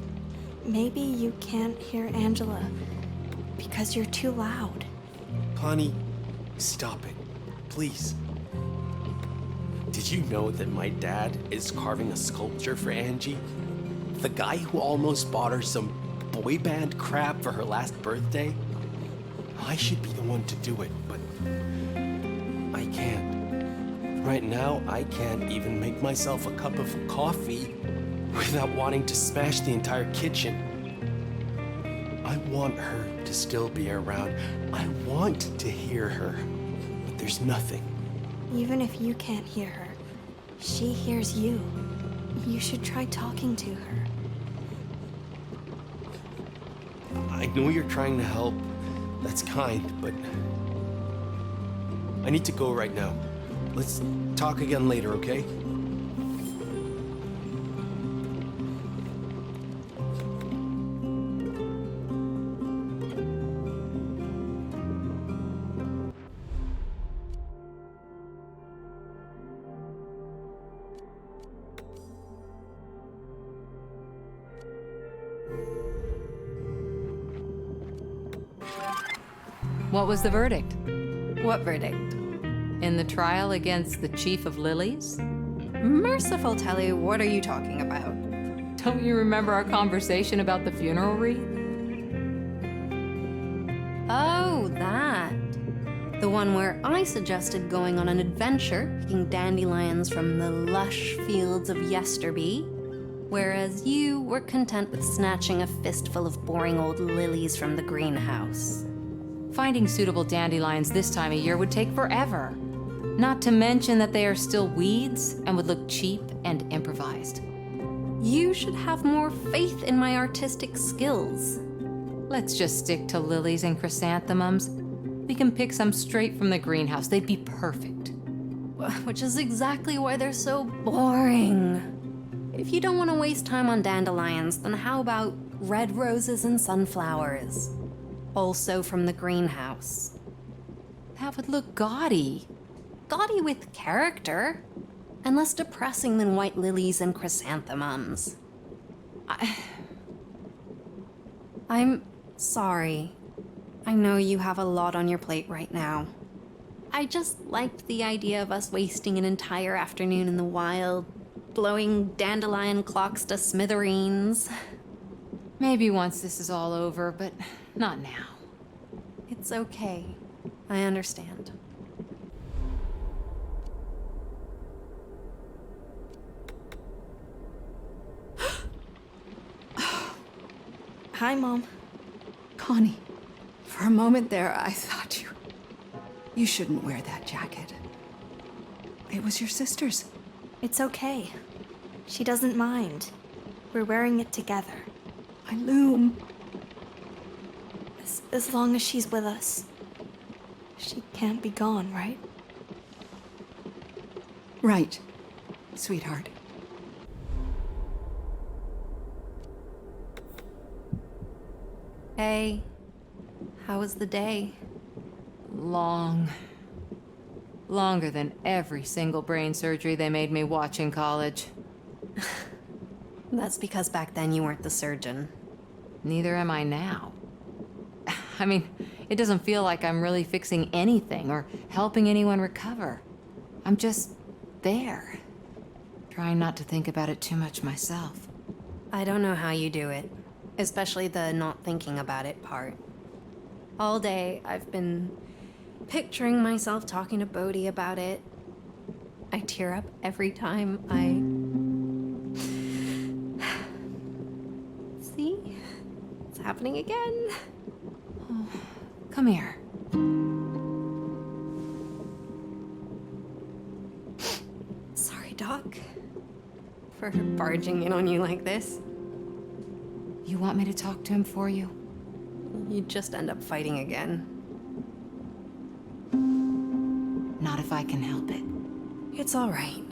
Speaker 4: Maybe you can't hear Angela because you're too loud.
Speaker 5: Connie, stop it. Please. Did you know that my dad is carving a sculpture for Angie? The guy who almost bought her some boy band crap for her last birthday? I should be the one to do it, but I can't. Right now, I can't even make myself a cup of coffee without wanting to smash the entire kitchen. I want her to still be around. I want to hear her, but there's nothing.
Speaker 4: Even if you can't hear her, she hears you. You should try talking to her.
Speaker 5: I know you're trying to help. That's kind, but I need to go right now. Let's talk again later, okay?
Speaker 6: What was the verdict?
Speaker 9: What verdict?
Speaker 6: In the trial against the Chief of Lilies?
Speaker 9: Merciful Telly, what are you talking about?
Speaker 6: Don't you remember our conversation about the funeral wreath?
Speaker 9: Oh, that. The one where I suggested going on an adventure, picking dandelions from the lush fields of Yesterby, whereas you were content with snatching a fistful of boring old lilies from the greenhouse.
Speaker 6: Finding suitable dandelions this time of year would take forever. Not to mention that they are still weeds and would look cheap and improvised.
Speaker 9: You should have more faith in my artistic skills.
Speaker 6: Let's just stick to lilies and chrysanthemums. We can pick some straight from the greenhouse. They'd be perfect.
Speaker 9: Which is exactly why they're so boring. If you don't want to waste time on dandelions, then how about red roses and sunflowers? Also from the greenhouse.
Speaker 6: That would look gaudy.
Speaker 9: Gaudy with character, and less depressing than white lilies and chrysanthemums. I'm sorry. I know you have a lot on your plate right now. I just liked the idea of us wasting an entire afternoon in the wild, blowing dandelion clocks to smithereens.
Speaker 6: Maybe once this is all over, but not now.
Speaker 9: It's okay. I understand.
Speaker 4: Hi, Mom.
Speaker 2: Connie, for a moment there, I thought you shouldn't wear that jacket. It was your sister's.
Speaker 4: It's okay. She doesn't mind. We're wearing it together.
Speaker 2: I loom.
Speaker 4: As long as she's with us. She can't be gone, right?
Speaker 2: Right, sweetheart.
Speaker 9: Hey, how was the day?
Speaker 6: Long. Longer than every single brain surgery they made me watch in college.
Speaker 9: That's because back then you weren't the surgeon.
Speaker 6: Neither am I now. I mean, it doesn't feel like I'm really fixing anything or helping anyone recover. I'm just there, trying not to think about it too much myself.
Speaker 9: I don't know how you do it, especially the not thinking about it part. All day, I've been picturing myself talking to Bodhi about it. I tear up every time I... See? It's happening again.
Speaker 6: Oh, come here.
Speaker 9: Sorry, Doc, for barging in on you like this.
Speaker 6: You want me to talk to him for you?
Speaker 9: You'd just end up fighting again.
Speaker 6: Not if I can help it.
Speaker 9: It's all right.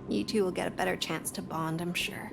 Speaker 9: You two will get a better chance to bond, I'm sure.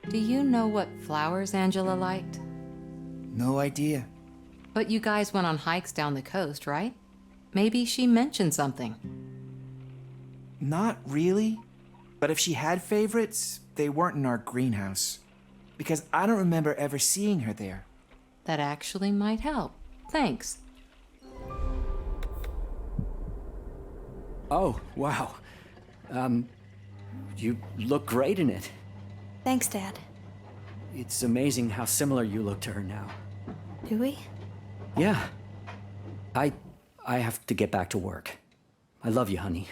Speaker 6: Do you know what flowers Angela liked?
Speaker 13: No idea.
Speaker 6: But you guys went on hikes down the coast, right? Maybe she mentioned something.
Speaker 13: Not really. But if she had favorites, they weren't in our greenhouse. Because I don't remember ever seeing her there.
Speaker 6: That actually might help. Thanks.
Speaker 3: Oh, wow. You look great in it.
Speaker 4: Thanks, Dad.
Speaker 3: It's amazing how similar you look to her now.
Speaker 4: Do we?
Speaker 3: Yeah. I have to get back to work. I love you, honey.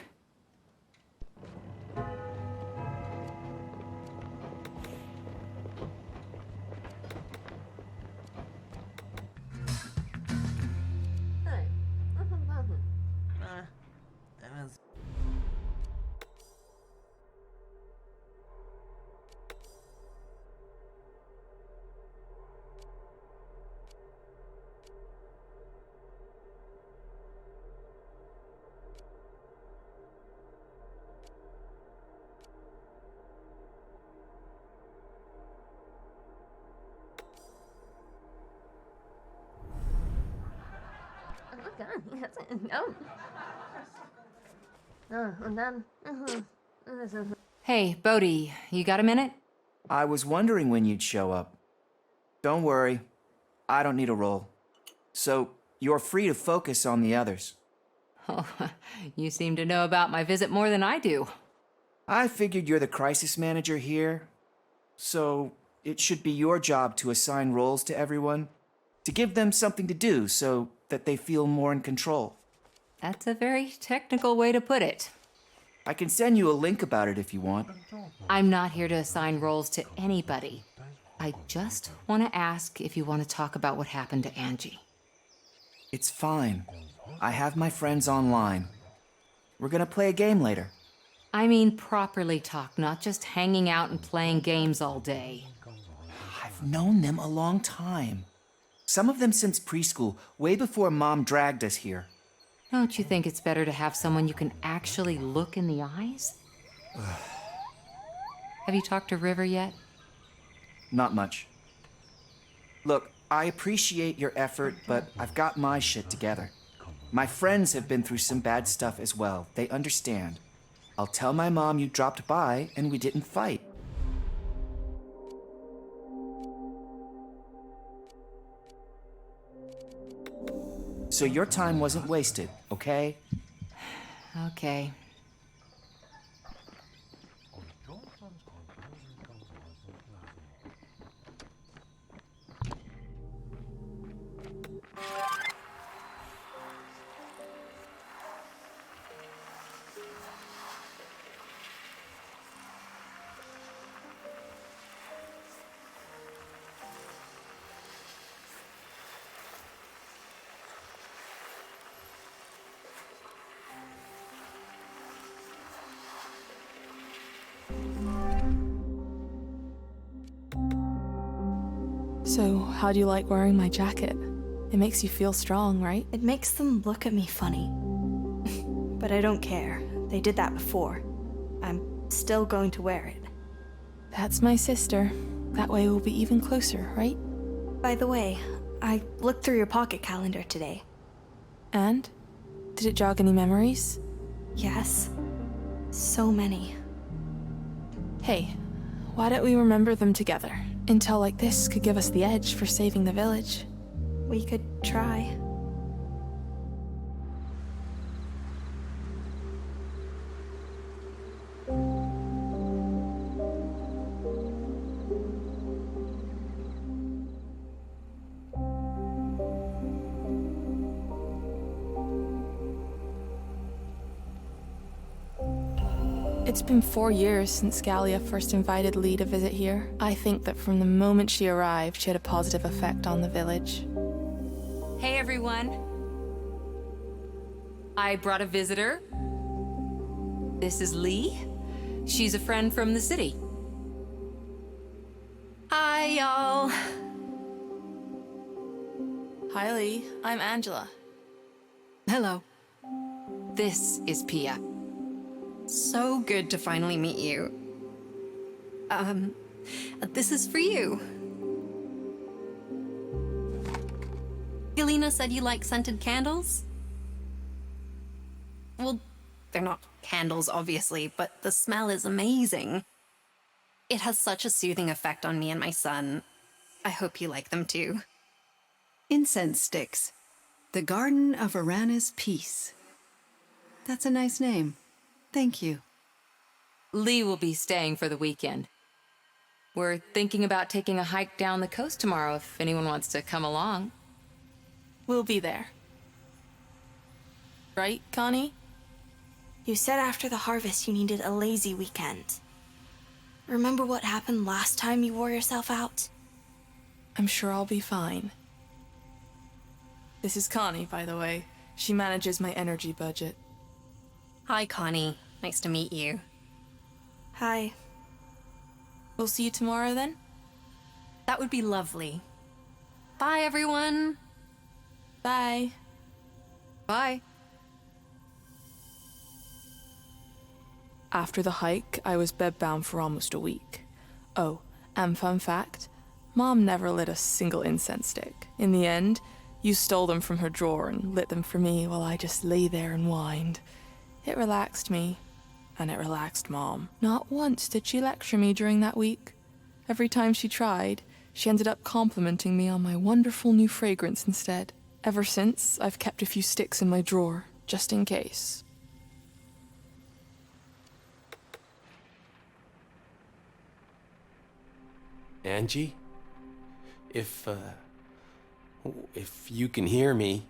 Speaker 6: Hey, Bodhi, you got a minute?
Speaker 13: I was wondering when you'd show up. Don't worry. I don't need a role. So, you're free to focus on the others.
Speaker 6: Oh, you seem to know about my visit more than I do.
Speaker 13: I figured you're the crisis manager here. So, it should be your job to assign roles to everyone. To give them something to do so that they feel more in control.
Speaker 6: That's a very technical way to put it.
Speaker 13: I can send you a link about it if you want.
Speaker 6: I'm not here to assign roles to anybody. I just want to ask if you want to talk about what happened to Angie.
Speaker 13: It's fine. I have my friends online. We're gonna play a game later.
Speaker 6: I mean properly talk, not just hanging out and playing games all day.
Speaker 13: I've known them a long time. Some of them since preschool, way before Mom dragged us here.
Speaker 6: Don't you think it's better to have someone you can actually look in the eyes? Have you talked to River yet?
Speaker 13: Not much. Look, I appreciate your effort, but I've got my shit together. My friends have been through some bad stuff as well. They understand. I'll tell my mom you dropped by and we didn't fight. So your time wasn't wasted, okay?
Speaker 6: Okay.
Speaker 1: So, how do you like wearing my jacket? It makes you feel strong, right?
Speaker 4: It makes them look at me funny. But I don't care. They did that before. I'm still going to wear it.
Speaker 1: That's my sister. That way we'll be even closer, right?
Speaker 4: By the way, I looked through your pocket calendar today.
Speaker 1: And? Did it jog any memories?
Speaker 4: Yes. So many.
Speaker 1: Hey, why don't we remember them together? Intel like this could give us the edge for saving the village.
Speaker 4: We could try.
Speaker 1: It's been 4 years since Gallia first invited Lee to visit here. I think that from the moment she arrived, she had a positive effect on the village.
Speaker 6: Hey everyone. I brought a visitor. This is Lee. She's a friend from the city.
Speaker 4: Hi, y'all.
Speaker 1: Hi, Lee. I'm Angela.
Speaker 2: Hello.
Speaker 6: This is Pia.
Speaker 9: So good to finally meet you. This is for you. Galena said you like scented candles? Well, they're not candles, obviously, but the smell is amazing. It has such a soothing effect on me and my son. I hope you like them too.
Speaker 2: Incense sticks. The Garden of Arana's Peace. That's a nice name. Thank you.
Speaker 6: Lee will be staying for the weekend. We're thinking about taking a hike down the coast tomorrow if anyone wants to come along.
Speaker 1: We'll be there. Right, Connie?
Speaker 4: You said after the harvest you needed a lazy weekend. Remember what happened last time you wore yourself out?
Speaker 1: I'm sure I'll be fine. This is Connie, by the way. She manages my energy budget.
Speaker 9: Hi, Connie. Nice to meet you.
Speaker 4: Hi.
Speaker 1: We'll see you tomorrow then?
Speaker 9: That would be lovely. Bye, everyone.
Speaker 1: Bye.
Speaker 6: Bye.
Speaker 1: After the hike, I was bedbound for almost a week. Oh, and fun fact, Mom never lit a single incense stick. In the end, you stole them from her drawer and lit them for me while I just lay there and whined. It relaxed me, and it relaxed Mom. Not once did she lecture me during that week. Every time she tried, she ended up complimenting me on my wonderful new fragrance instead. Ever since, I've kept a few sticks in my drawer, just in case.
Speaker 5: Angie? If you can hear me,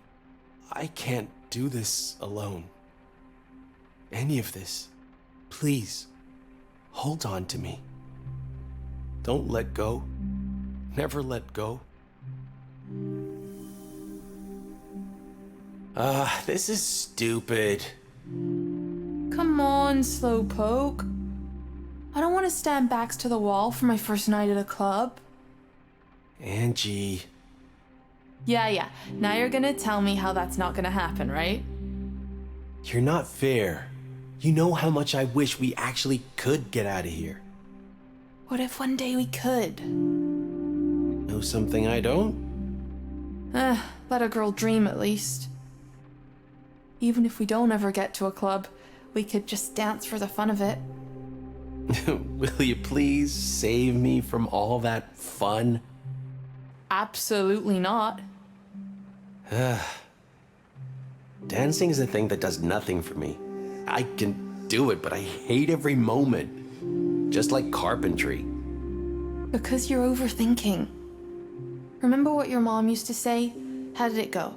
Speaker 5: I can't do this alone. Any of this. Please, hold on to me. Don't let go. Never let go. This is stupid.
Speaker 1: Come on, Slowpoke. I don't want to stand backs to the wall for my first night at a club.
Speaker 5: Angie.
Speaker 1: Yeah. Now you're gonna tell me how that's not gonna happen, right?
Speaker 5: You're not fair. You know how much I wish we actually could get out of here.
Speaker 1: What if one day we could?
Speaker 5: Know something I don't?
Speaker 1: Let a girl dream at least. Even if we don't ever get to a club, we could just dance for the fun of it.
Speaker 5: Will you please save me from all that fun?
Speaker 1: Absolutely not.
Speaker 5: Dancing is a thing that does nothing for me. I can do it, but I hate every moment. Just like carpentry.
Speaker 1: Because you're overthinking. Remember what your mom used to say? How did it go?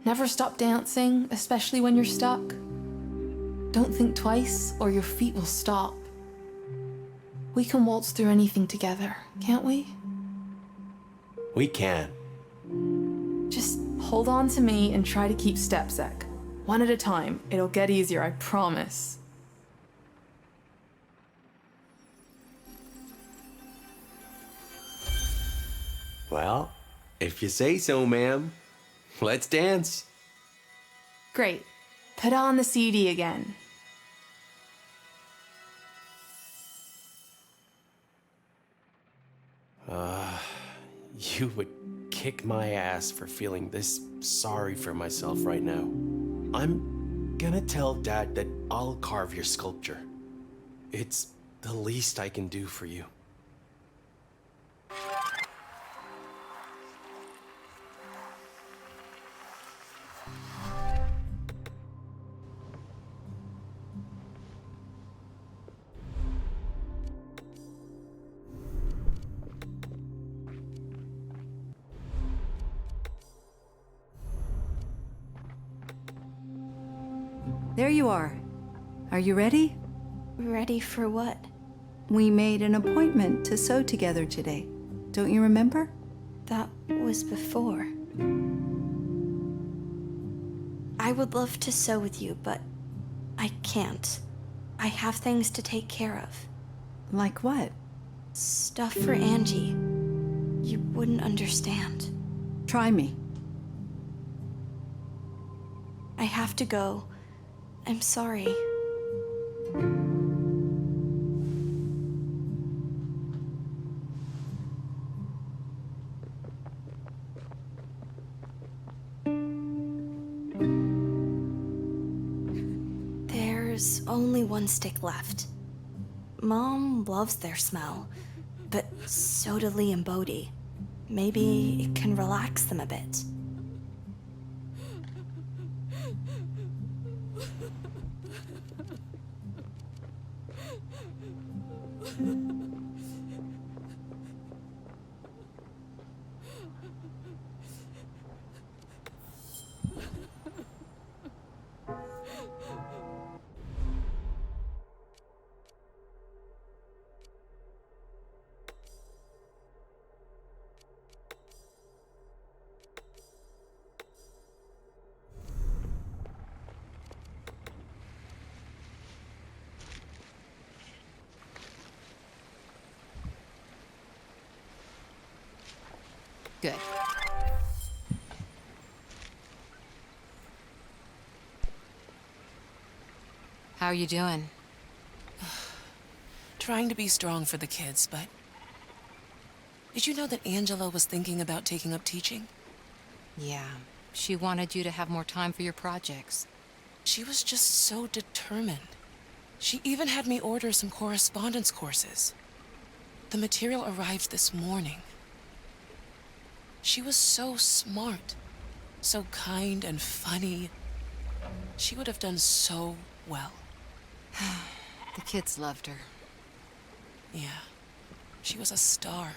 Speaker 1: Never stop dancing, especially when you're stuck. Don't think twice, or your feet will stop. We can waltz through anything together, can't we?
Speaker 5: We can.
Speaker 1: Just hold on to me and try to keep step, Zek. One at a time. It'll get easier, I promise.
Speaker 5: Well, if you say so, ma'am. Let's dance.
Speaker 1: Great. Put on the CD again.
Speaker 5: You would kick my ass for feeling this sorry for myself right now. I'm gonna tell Dad that I'll carve your sculpture. It's the least I can do for you.
Speaker 2: There you are. Are you ready?
Speaker 4: Ready for what?
Speaker 2: We made an appointment to sew together today. Don't you remember?
Speaker 4: That was before. I would love to sew with you, but I can't. I have things to take care of.
Speaker 2: Like what?
Speaker 4: Stuff for Angie. You wouldn't understand.
Speaker 2: Try me.
Speaker 4: I have to go. I'm sorry. There's only one stick left. Mom loves their smell, but so do Lee and Bodhi. Maybe it can relax them a bit.
Speaker 6: Good. How are you doing?
Speaker 10: Trying to be strong for the kids, but... Did you know that Angela was thinking about taking up teaching?
Speaker 6: Yeah, she wanted you to have more time for your projects.
Speaker 10: She was just so determined. She even had me order some correspondence courses. The material arrived this morning. She was so smart, so kind and funny. She would have done so well.
Speaker 6: The kids loved her.
Speaker 10: Yeah, she was a star.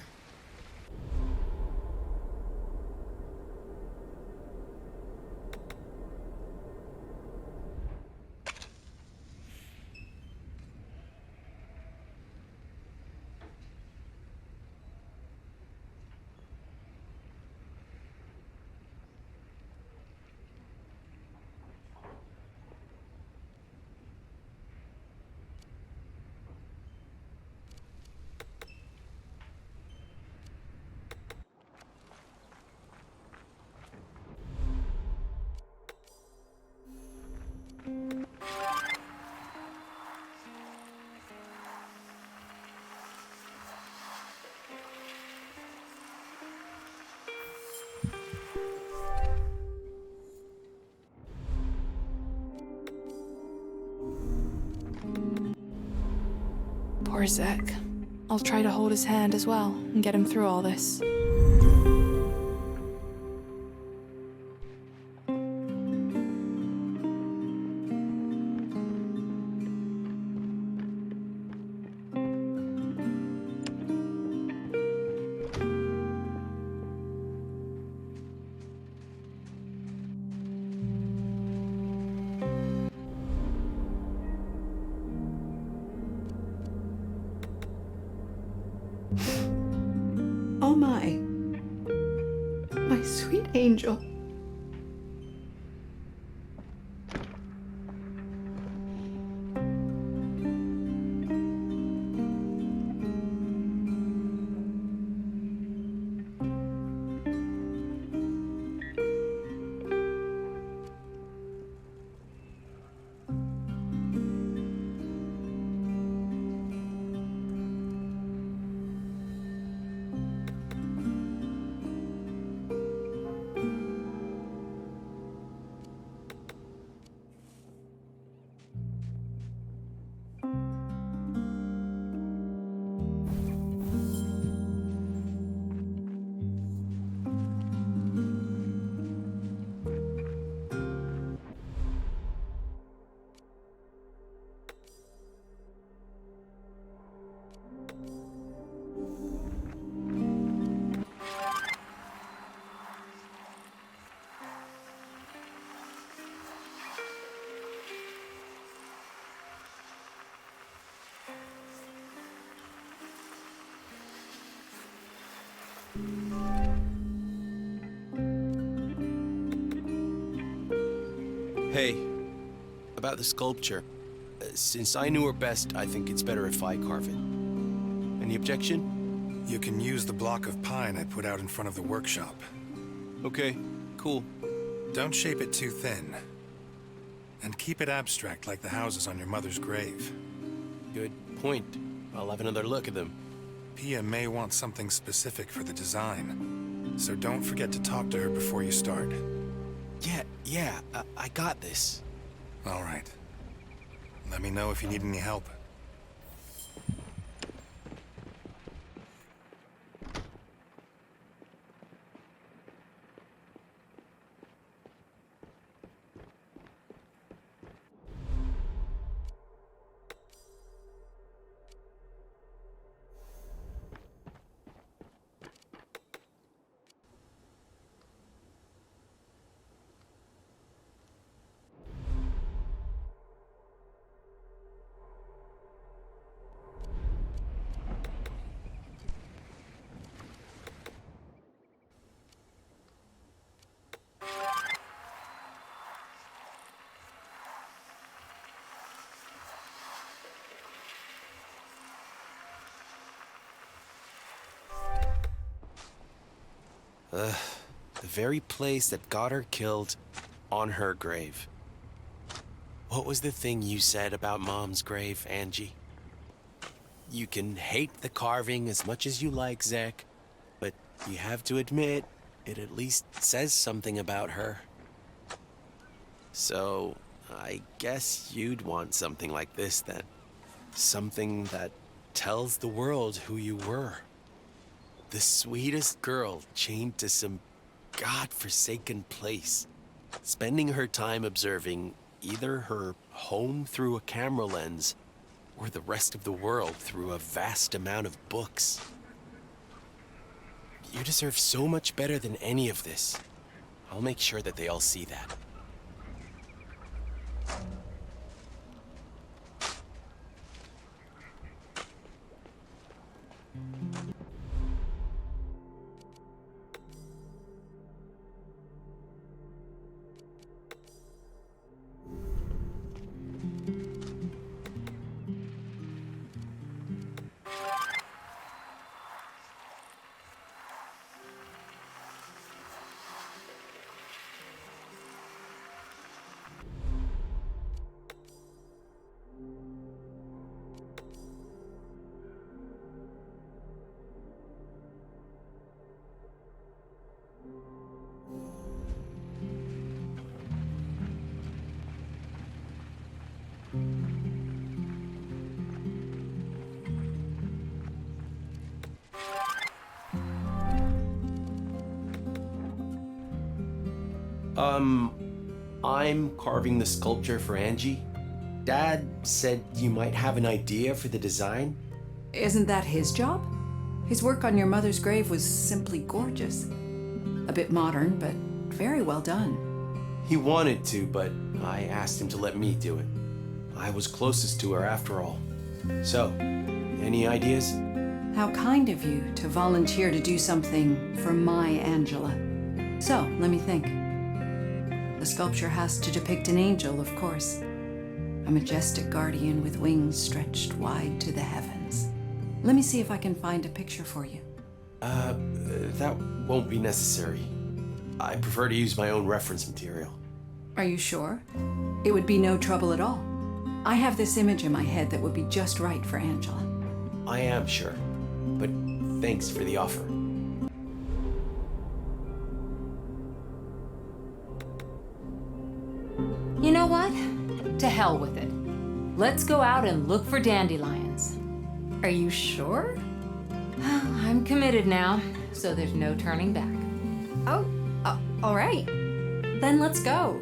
Speaker 1: Poor Zek. I'll try to hold his hand as well and get him through all this.
Speaker 2: Oh my sweet angel.
Speaker 5: Hey, about the sculpture. Since I knew her best, I think it's better if I carve it. Any objection?
Speaker 8: You can use the block of pine I put out in front of the workshop.
Speaker 5: Okay, cool.
Speaker 8: Don't shape it too thin. And keep it abstract like the houses on your mother's grave.
Speaker 5: Good point. I'll have another look at them.
Speaker 8: Pia may want something specific for the design, so don't forget to talk to her before you start.
Speaker 5: Yeah, I got this.
Speaker 8: All right. Let me know if you need any help.
Speaker 5: The very place that got her killed on her grave. What was the thing you said about Mom's grave, Angie? You can hate the carving as much as you like, Zek, but you have to admit, it at least says something about her. So, I guess you'd want something like this then. Something that tells the world who you were. The sweetest girl chained to some godforsaken place, spending her time observing either her home through a camera lens or the rest of the world through a vast amount of books. You deserve so much better than any of this. I'll make sure that they all see that.
Speaker 11: I'm carving the sculpture for Angie. Dad said you might have an idea for the design.
Speaker 2: Isn't that his job? His work on your mother's grave was simply gorgeous. A bit modern, but very well done.
Speaker 11: He wanted to, but I asked him to let me do it. I was closest to her after all. So, any ideas?
Speaker 2: How kind of you to volunteer to do something for my Angela. So, let me think. The sculpture has to depict an angel, of course. A majestic guardian with wings stretched wide to the heavens. Let me see if I can find a picture for you.
Speaker 11: That won't be necessary. I prefer to use my own reference material.
Speaker 2: Are you sure? It would be no trouble at all. I have this image in my head that would be just right for Angela.
Speaker 11: I am sure, but thanks for the offer.
Speaker 6: You know what? To hell with it. Let's go out and look for dandelions.
Speaker 9: Are you sure?
Speaker 6: I'm committed now, so there's no turning back.
Speaker 9: Oh, all right. Then let's go.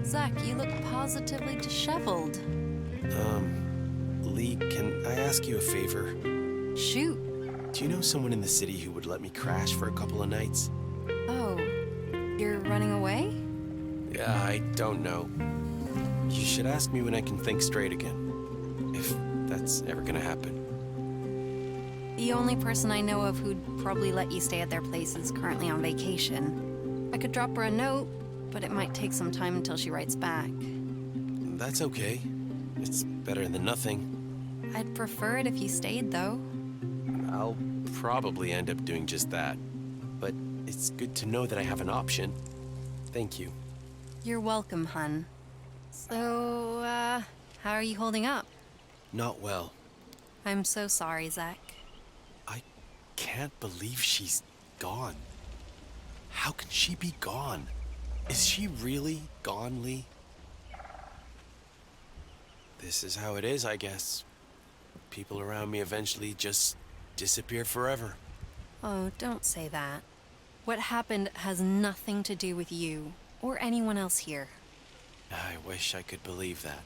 Speaker 6: Zach, you look positively disheveled.
Speaker 5: Lee, can I ask you a favor?
Speaker 6: Shoot.
Speaker 5: Do you know someone in the city who would let me crash for a couple of nights?
Speaker 6: Oh, you're running away?
Speaker 5: Yeah, I don't know. You should ask me when I can think straight again. If that's ever gonna happen.
Speaker 15: The only person I know of who'd probably let you stay at their place is currently on vacation. I could drop her a note, but it might take some time until she writes back.
Speaker 5: That's okay. It's better than nothing.
Speaker 15: I'd prefer it if you stayed, though.
Speaker 5: I'll probably end up doing just that. But it's good to know that I have an option. Thank you.
Speaker 15: You're welcome, hun. So, how are you holding up?
Speaker 5: Not well.
Speaker 15: I'm so sorry, Zach.
Speaker 5: I can't believe she's gone. How can she be gone? Is she really gone, Lee? This is how it is, I guess. People around me eventually just disappear forever.
Speaker 15: Oh, don't say that. What happened has nothing to do with you or anyone else here.
Speaker 5: I wish I could believe that.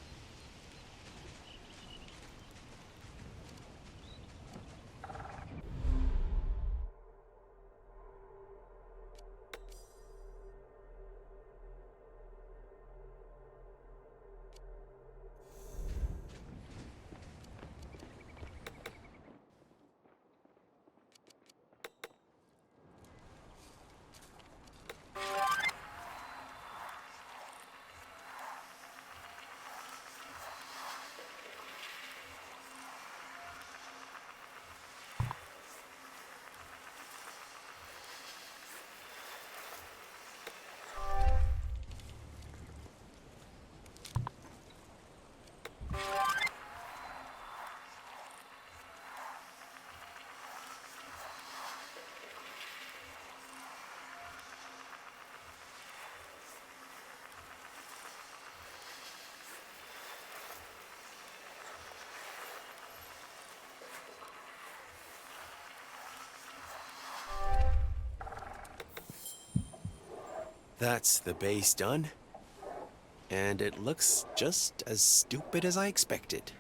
Speaker 5: That's the base done. And it looks just as stupid as I expected.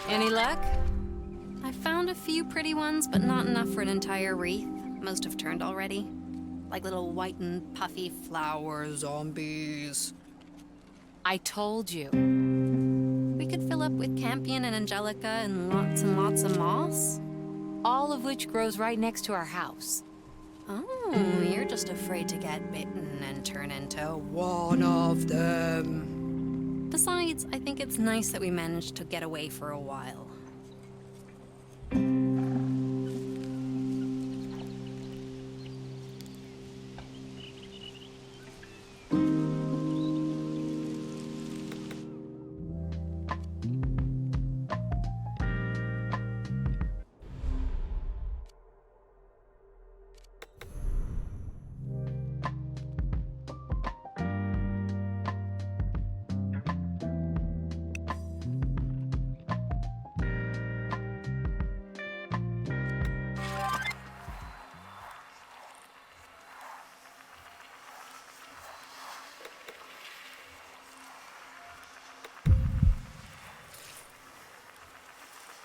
Speaker 6: Any luck?
Speaker 15: I found a few pretty ones, but not enough for an entire wreath. Most have turned already. Like little white and puffy flower zombies.
Speaker 6: I told you.
Speaker 15: We could fill up with Campion and Angelica and lots of moss.
Speaker 6: All of which grows right next to our house.
Speaker 15: Oh, you're just afraid to get bitten and turn into one of them. Besides, I think it's nice that we managed to get away for a while.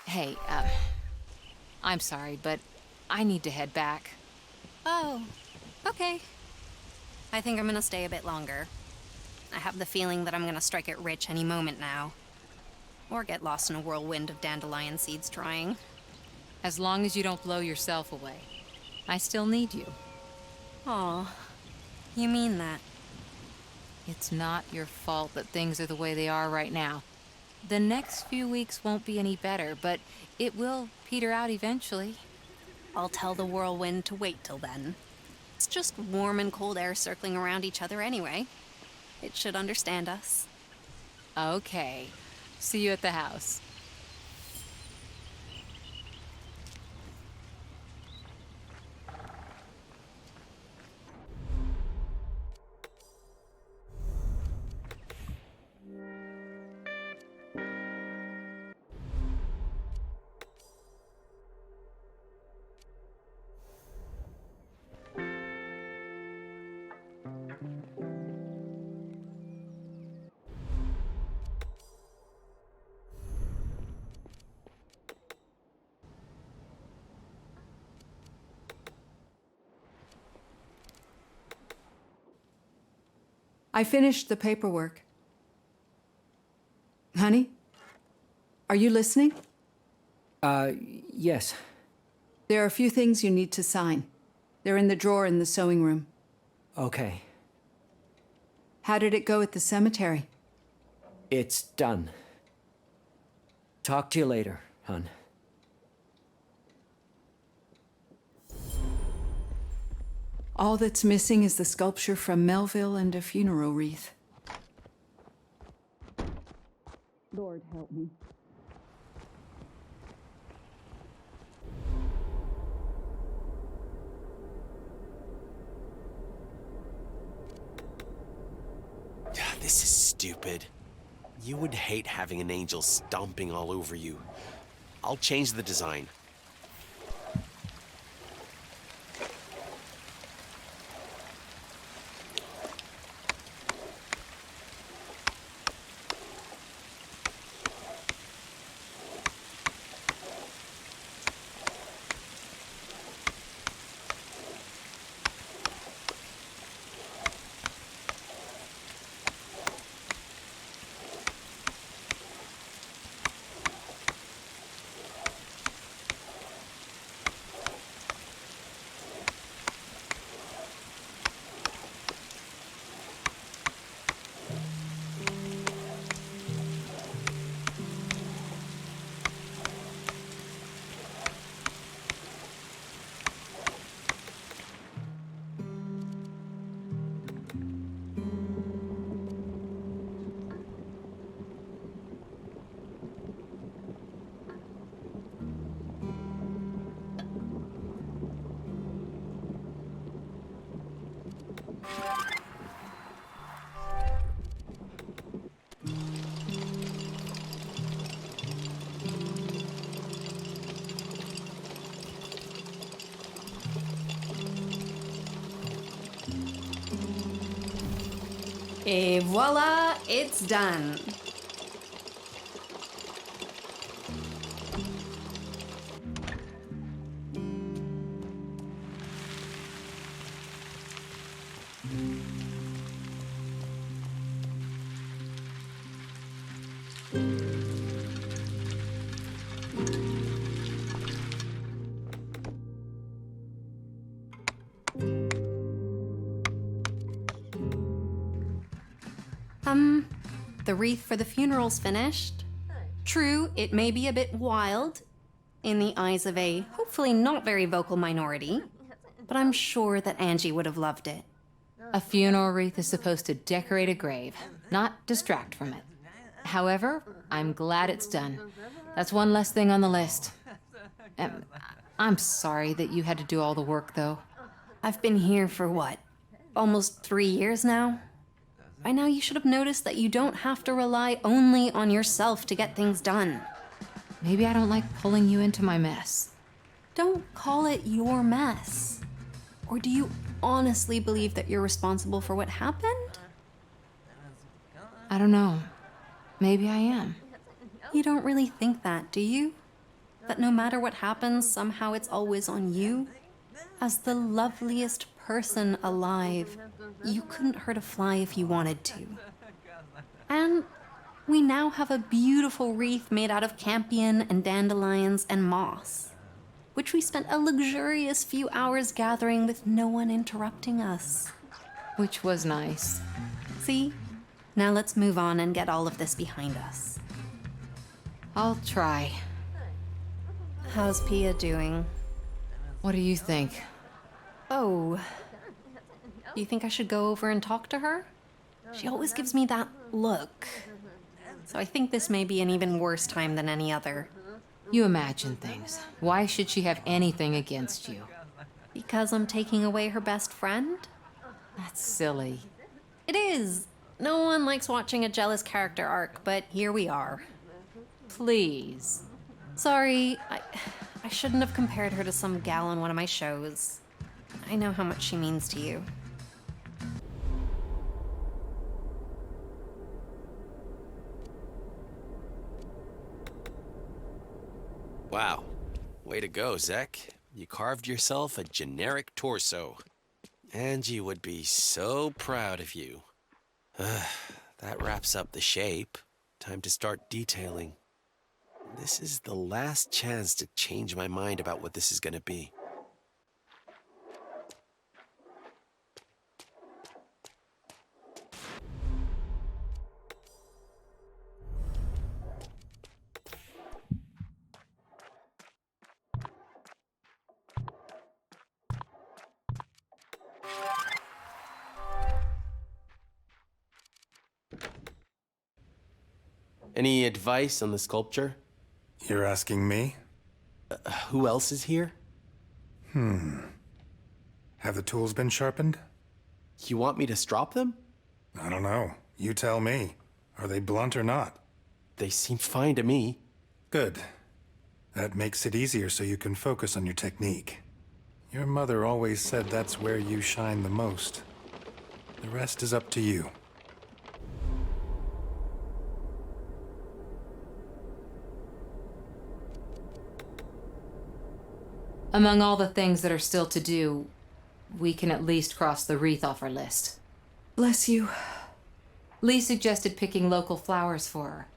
Speaker 6: Hey, I'm sorry, but I need to head back.
Speaker 15: Oh, okay. I think I'm gonna stay a bit longer. I have the feeling that I'm gonna strike it rich any moment now. Or get lost in a whirlwind of dandelion seeds trying.
Speaker 6: As long as you don't blow yourself away. I still need you.
Speaker 15: Aw, you mean that?
Speaker 6: It's not your fault that things are the way they are right now. The next few weeks won't be any better, but it will peter out eventually.
Speaker 15: I'll tell the whirlwind to wait till then. It's just warm and cold air circling around each other anyway. It should understand us.
Speaker 6: Okay. See you at the house.
Speaker 2: I finished the paperwork. Honey? Are you listening?
Speaker 3: Yes.
Speaker 2: There are a few things you need to sign. They're in the drawer in the sewing room.
Speaker 3: Okay.
Speaker 2: How did it go at the cemetery?
Speaker 3: It's done. Talk to you later, hon.
Speaker 2: All that's missing is the sculpture from Melville and a funeral wreath. Lord help me.
Speaker 5: This is stupid. You would hate having an angel stomping all over you. I'll change the design.
Speaker 9: Et voila, it's done.
Speaker 15: The wreath for the funeral's finished. True, it may be a bit wild in the eyes of a hopefully not very vocal minority, but I'm sure that Angie would have loved it.
Speaker 6: A funeral wreath is supposed to decorate a grave, not distract from it. However, I'm glad it's done. That's one less thing on the list. I'm sorry that you had to do all the work, though.
Speaker 15: I've been here for what? Almost 3 years now? By now you should have noticed that you don't have to rely only on yourself to get things done.
Speaker 6: Maybe I don't like pulling you into my mess.
Speaker 15: Don't call it your mess. Or do you honestly believe that you're responsible for what happened?
Speaker 6: I don't know. Maybe I am.
Speaker 15: You don't really think that, do you? That no matter what happens, somehow it's always on you? As the loveliest person alive, you couldn't hurt a fly if you wanted to. And we now have a beautiful wreath made out of campion and dandelions and moss, which we spent a luxurious few hours gathering with no one interrupting us.
Speaker 6: Which was nice.
Speaker 15: See? Now let's move on and get all of this behind us.
Speaker 6: I'll try.
Speaker 15: How's Pia doing?
Speaker 6: What do you think?
Speaker 15: Oh. You think I should go over and talk to her? She always gives me that look. So I think this may be an even worse time than any other.
Speaker 6: You imagine things. Why should she have anything against you?
Speaker 15: Because I'm taking away her best friend?
Speaker 6: That's silly.
Speaker 15: It is. No one likes watching a jealous character arc, but here we are.
Speaker 6: Please.
Speaker 15: Sorry, I shouldn't have compared her to some gal on one of my shows. I know how much she means to you.
Speaker 5: Wow. Way to go, Zek. You carved yourself a generic torso. Angie would be so proud of you. That wraps up the shape. Time to start detailing. This is the last chance to change my mind about what this is gonna be. Any advice on the sculpture?
Speaker 8: You're asking me?
Speaker 5: Who else is here?
Speaker 8: Have the tools been sharpened?
Speaker 5: You want me to strop them?
Speaker 8: I don't know. You tell me. Are they blunt or not?
Speaker 5: They seem fine to me.
Speaker 8: Good. That makes it easier so you can focus on your technique. Your mother always said that's where you shine the most. The rest is up to you.
Speaker 6: Among all the things that are still to do, we can at least cross the wreath off our list.
Speaker 2: Bless you.
Speaker 6: Lee suggested picking local flowers for her.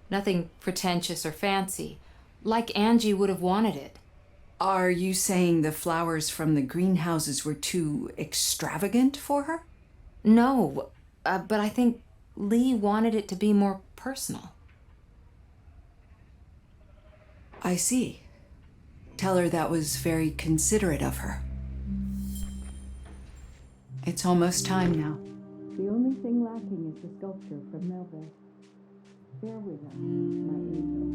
Speaker 6: Nothing pretentious or fancy, like Angie would have wanted it.
Speaker 2: Are you saying the flowers from the greenhouses were too extravagant for her?
Speaker 6: No, but I think Lee wanted it to be more personal.
Speaker 2: I see. Tell her that was very considerate of her. It's almost time now. The only thing lacking is the sculpture from Melville. Bear with us, my angel.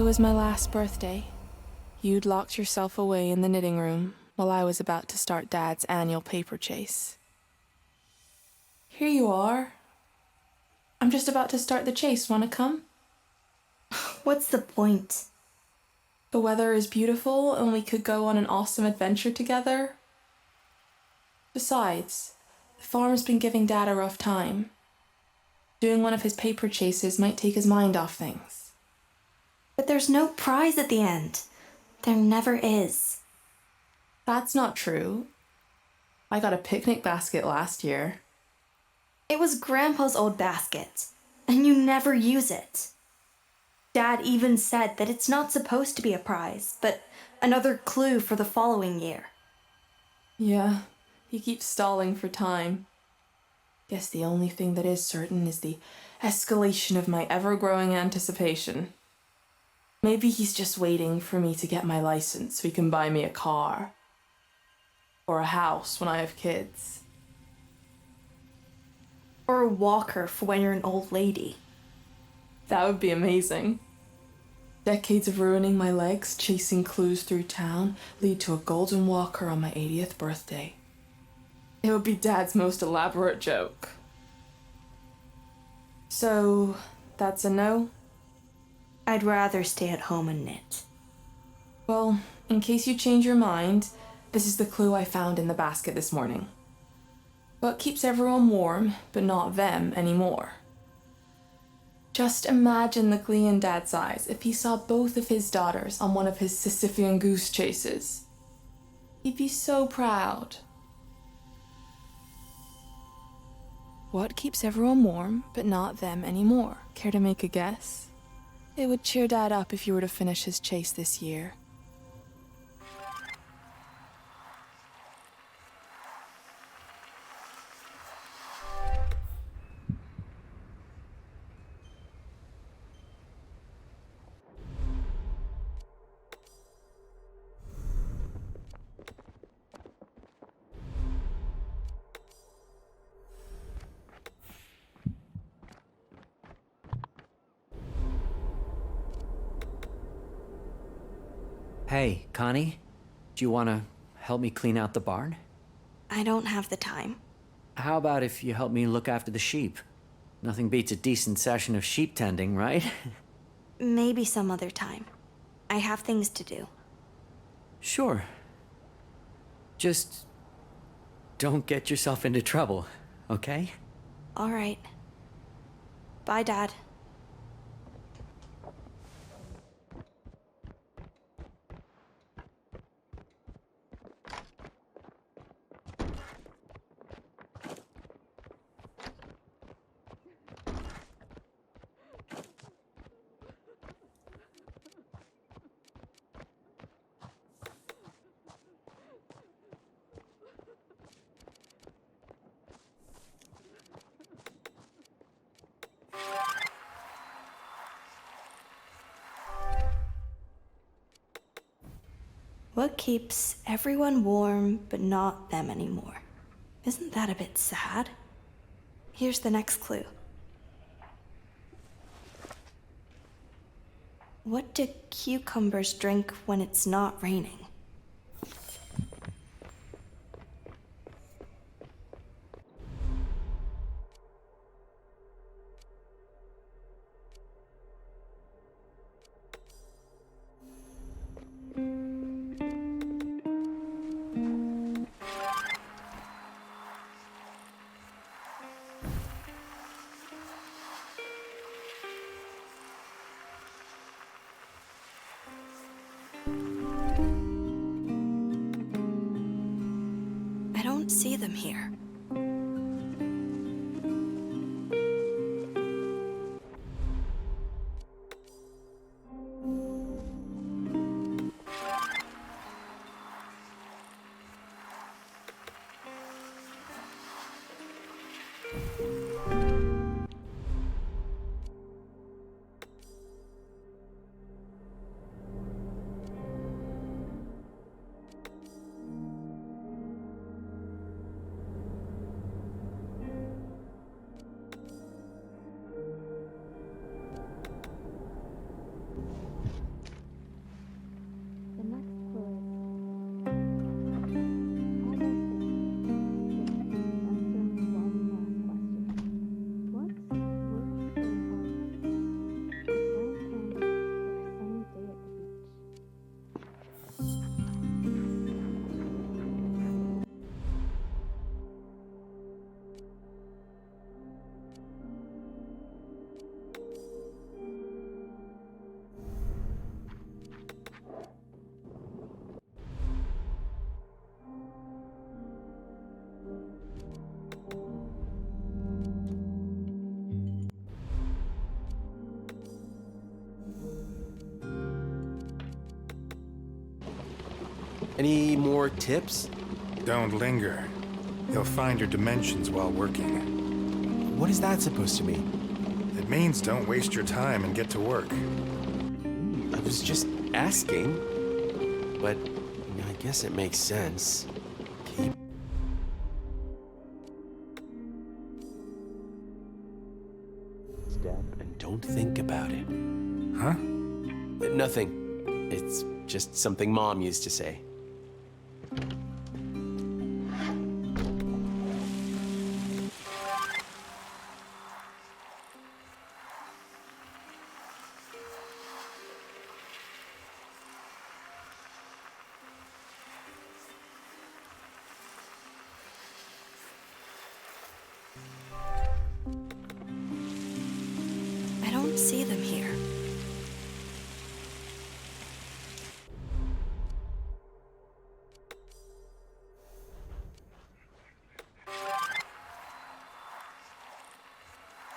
Speaker 1: was my last birthday. You'd locked yourself away in the knitting room while I was about to start Dad's annual paper chase. Here you are. I'm just about to start the chase. Wanna come?
Speaker 4: What's the point?
Speaker 1: The weather is beautiful and we could go on an awesome adventure together. Besides, the farm's been giving Dad a rough time. Doing one of his paper chases might take his mind off things.
Speaker 4: But there's no prize at the end. There never is.
Speaker 1: That's not true. I got a picnic basket last year.
Speaker 4: It was Grandpa's old basket, and you never use it. Dad even said that it's not supposed to be a prize, but another clue for the following year.
Speaker 1: Yeah, he keeps stalling for time. Guess the only thing that is certain is the escalation of my ever-growing anticipation. Maybe he's just waiting for me to get my license so he can buy me a car. Or a house when I have kids.
Speaker 4: Or a walker for when you're an old lady.
Speaker 1: That would be amazing. Decades of ruining my legs, chasing clues through town, lead to a golden walker on my 80th birthday. It would be Dad's most elaborate joke. So, that's a no?
Speaker 4: I'd rather stay at home and knit.
Speaker 1: Well, in case you change your mind, this is the clue I found in the basket this morning. What keeps everyone warm, but not them anymore? Just imagine the glee in Dad's eyes if he saw both of his daughters on one of his Sisyphean goose chases. He'd be so proud. What keeps everyone warm, but not them anymore? Care to make a guess? It would cheer Dad up if you were to finish his chase this year.
Speaker 3: Hey, Connie, do you want to help me clean out the barn?
Speaker 4: I don't have the time.
Speaker 3: How about if you help me look after the sheep? Nothing beats a decent session of sheep tending, right?
Speaker 4: Maybe some other time. I have things to do.
Speaker 3: Sure. Just don't get yourself into trouble, okay?
Speaker 4: All right. Bye, Dad. What keeps everyone warm, but not them anymore? Isn't that a bit sad? Here's the next clue. What do cucumbers drink when it's not raining? I don't see them here.
Speaker 5: Any more tips?
Speaker 8: Don't linger. You'll find your dimensions while working.
Speaker 5: What is that supposed to mean?
Speaker 8: It means don't waste your time and get to work.
Speaker 5: I was just asking. But I guess it makes sense. Step and don't think about it.
Speaker 8: Huh?
Speaker 5: Nothing. It's just something Mom used to say.
Speaker 4: I don't see them here.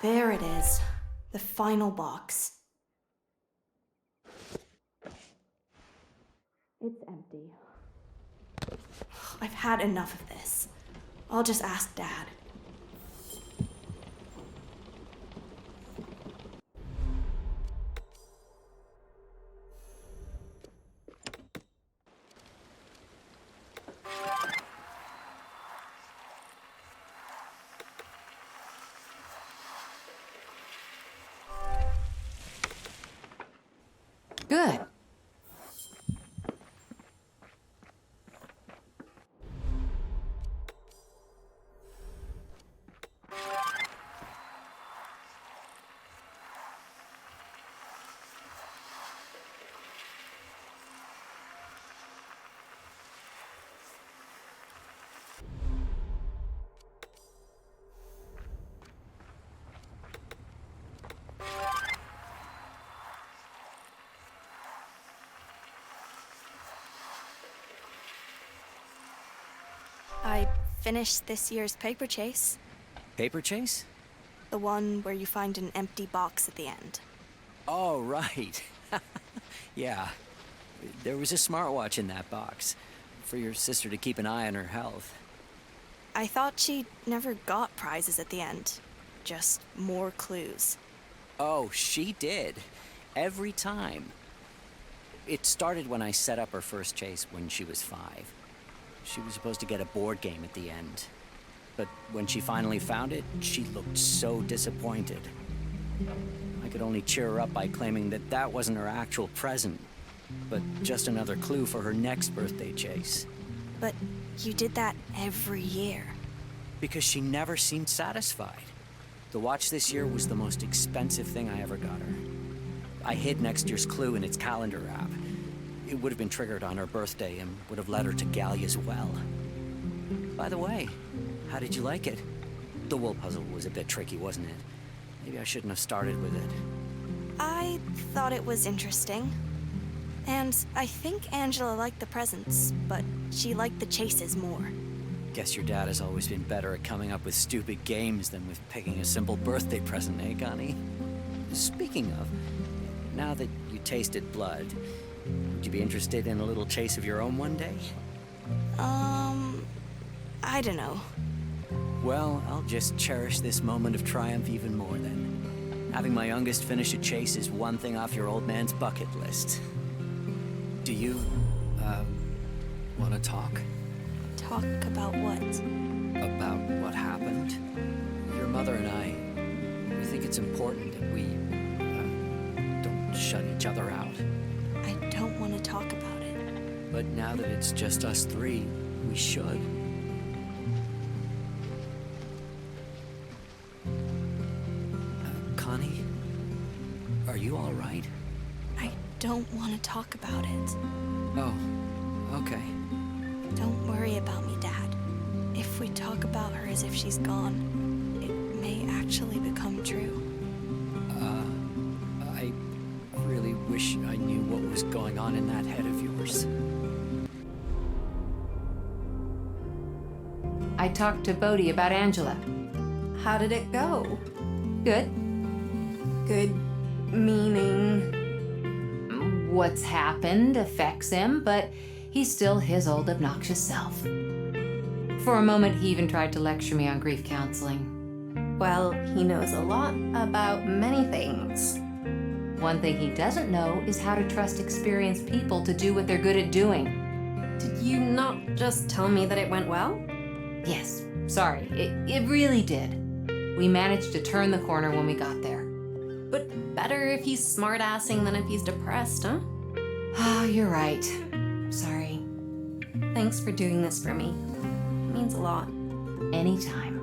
Speaker 4: There it is. The final box. It's empty. I've had enough of this. I'll just ask Dad.
Speaker 6: Good.
Speaker 4: I finished this year's paper chase.
Speaker 3: Paper chase?
Speaker 4: The one where you find an empty box at the end.
Speaker 3: Oh, right. Yeah. There was a smartwatch in that box. For your sister to keep an eye on her health.
Speaker 4: I thought she never got prizes at the end. Just more clues.
Speaker 3: Oh, she did. Every time. It started when I set up her first chase when she was 5. She was supposed to get a board game at the end. But when she finally found it, she looked so disappointed. I could only cheer her up by claiming that that wasn't her actual present, but just another clue for her next birthday chase.
Speaker 4: But you did that every year.
Speaker 3: Because she never seemed satisfied. The watch this year was the most expensive thing I ever got her. I hid next year's clue in its calendar app. It would have been triggered on her birthday and would have led her to Gallia's well. By the way, how did you like it? The wool puzzle was a bit tricky, wasn't it? Maybe I shouldn't have started with it.
Speaker 4: I thought it was interesting. And I think Angela liked the presents, but she liked the chases more.
Speaker 3: Guess your dad has always been better at coming up with stupid games than with picking a simple birthday present, eh, Connie? Speaking of, now that you tasted blood, would you be interested in a little chase of your own one day?
Speaker 4: I don't know.
Speaker 3: Well, I'll just cherish this moment of triumph even more then. Having my youngest finish a chase is one thing off your old man's bucket list. Do you, want to talk?
Speaker 4: Talk about what?
Speaker 3: About what happened. Your mother and I, we think it's important that we, don't shut each other out.
Speaker 4: I don't want to talk about it.
Speaker 3: But now that it's just us 3, we should. Connie, are you all right?
Speaker 4: I don't want to talk about it.
Speaker 3: Oh, okay.
Speaker 4: Don't worry about me, Dad. If we talk about her as if she's gone, it may actually become true.
Speaker 3: I really wish I knew what was going on in that head of yours.
Speaker 6: I talked to Bodhi about Angela.
Speaker 9: How did it go?
Speaker 6: Good.
Speaker 9: Good meaning.
Speaker 6: What's happened affects him, but he's still his old obnoxious self. For a moment, he even tried to lecture me on grief counseling.
Speaker 9: Well, he knows a lot about many things.
Speaker 6: One thing he doesn't know is how to trust experienced people to do what they're good at doing.
Speaker 9: Did you not just tell me that it went well?
Speaker 6: Yes, sorry, it really did. We managed to turn the corner when we got there.
Speaker 9: But better if he's smart-assing than if he's depressed, huh?
Speaker 6: Ah, you're right. Sorry.
Speaker 9: Thanks for doing this for me. It means a lot.
Speaker 6: Anytime.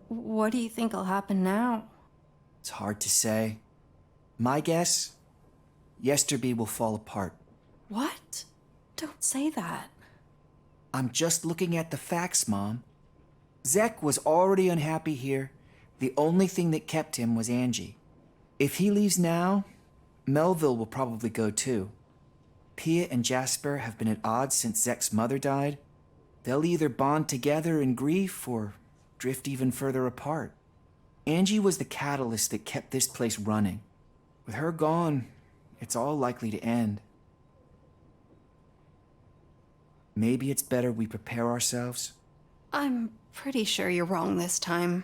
Speaker 9: What do you think will happen now?
Speaker 13: It's hard to say. My guess, Yesterby will fall apart.
Speaker 9: What? Don't say that.
Speaker 13: I'm just looking at the facts, Mom. Zek was already unhappy here. The only thing that kept him was Angie. If he leaves now, Melville will probably go too. Pia and Jasper have been at odds since Zek's mother died. They'll either bond together in grief or drift even further apart. Angie was the catalyst that kept this place running. With her gone, it's all likely to end. Maybe it's better we prepare ourselves.
Speaker 9: I'm pretty sure you're wrong this time.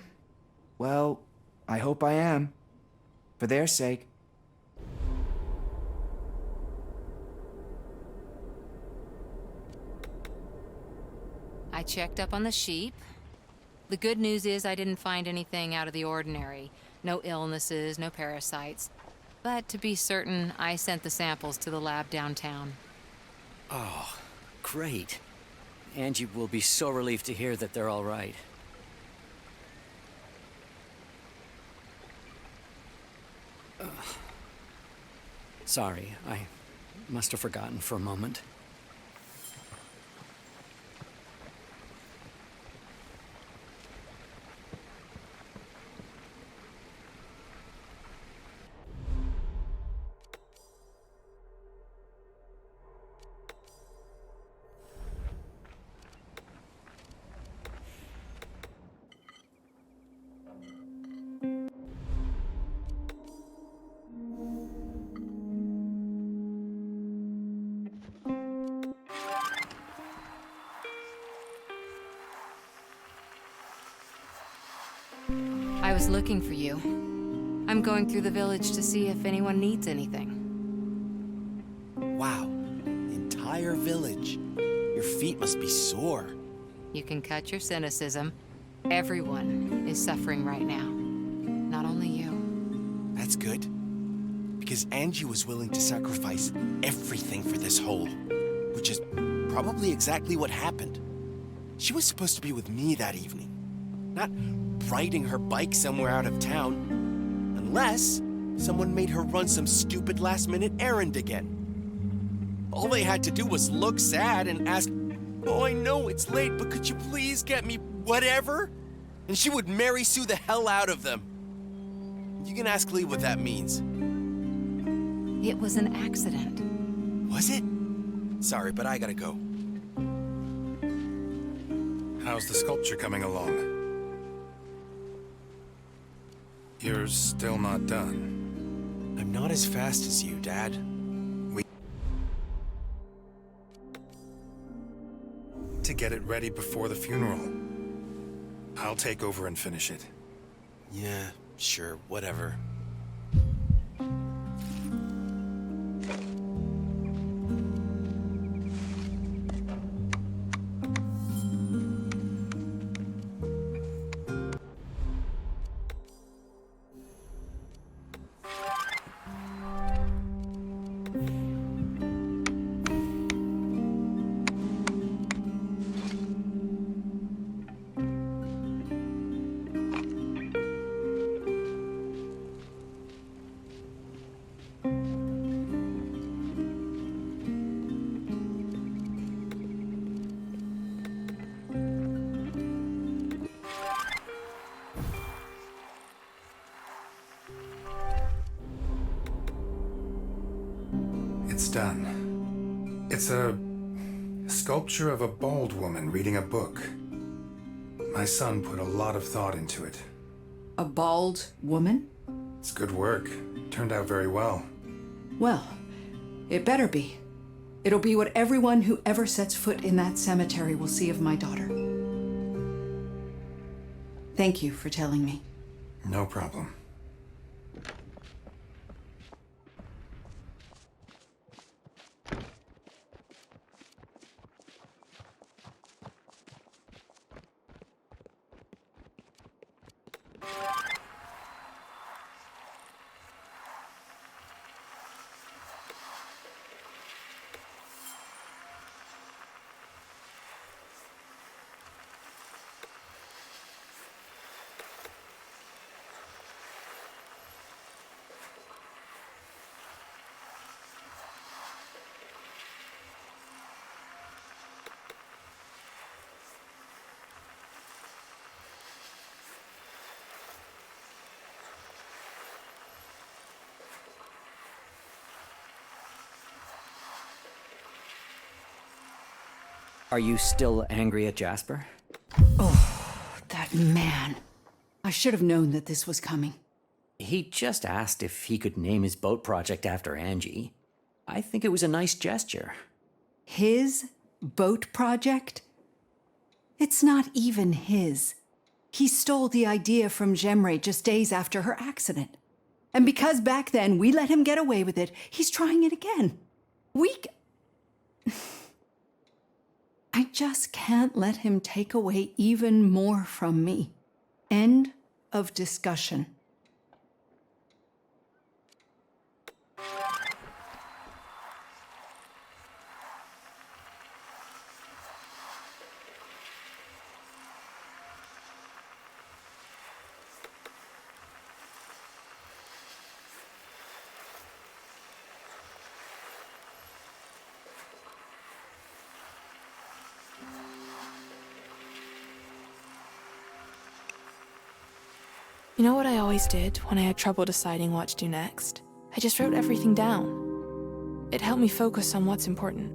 Speaker 13: Well, I hope I am. For their sake.
Speaker 6: I checked up on the sheep. The good news is I didn't find anything out of the ordinary. No illnesses, no parasites. But to be certain, I sent the samples to the lab downtown.
Speaker 3: Oh, great. Angie will be so relieved to hear that they're all right. Sorry, I must have forgotten for a moment.
Speaker 6: I was looking for you. I'm going through the village to see if anyone needs anything.
Speaker 5: Wow, entire village. Your feet must be sore.
Speaker 6: You can cut your cynicism. Everyone is suffering right now. Not only you.
Speaker 5: That's good. Because Angie was willing to sacrifice everything for this hole. Which is probably exactly what happened. She was supposed to be with me that evening. Not riding her bike somewhere out of town. Unless someone made her run some stupid last-minute errand again. All they had to do was look sad and ask, "Oh, I know it's late, but could you please get me whatever?" And she would Mary Sue the hell out of them. You can ask Lee what that means.
Speaker 6: It was an accident.
Speaker 5: Was it? Sorry, but I gotta go.
Speaker 8: How's the sculpture coming along? You're still not done.
Speaker 5: I'm not as fast as you, Dad.
Speaker 8: To get it ready before the funeral. I'll take over and finish it.
Speaker 5: Yeah, sure, whatever.
Speaker 8: it's done. It's a sculpture of a bald woman reading a book. My son put a lot of thought into it.
Speaker 16: A bald woman?
Speaker 8: It's good work. Turned out very well.
Speaker 16: Well, it better be. It'll be what everyone who ever sets foot in that cemetery will see of my daughter. Thank you for telling me.
Speaker 8: No problem.
Speaker 3: Are you still angry at Jasper?
Speaker 16: Oh, that man. I should have known that this was coming.
Speaker 3: He just asked if he could name his boat project after Angie. I think it was a nice gesture.
Speaker 16: His boat project? It's not even his. He stole the idea from Jemre just days after her accident. And because back then we let him get away with it, he's trying it again. I just can't let him take away even more from me. End of discussion.
Speaker 1: You know what I always did when I had trouble deciding what to do next? I just wrote everything down. It helped me focus on what's important.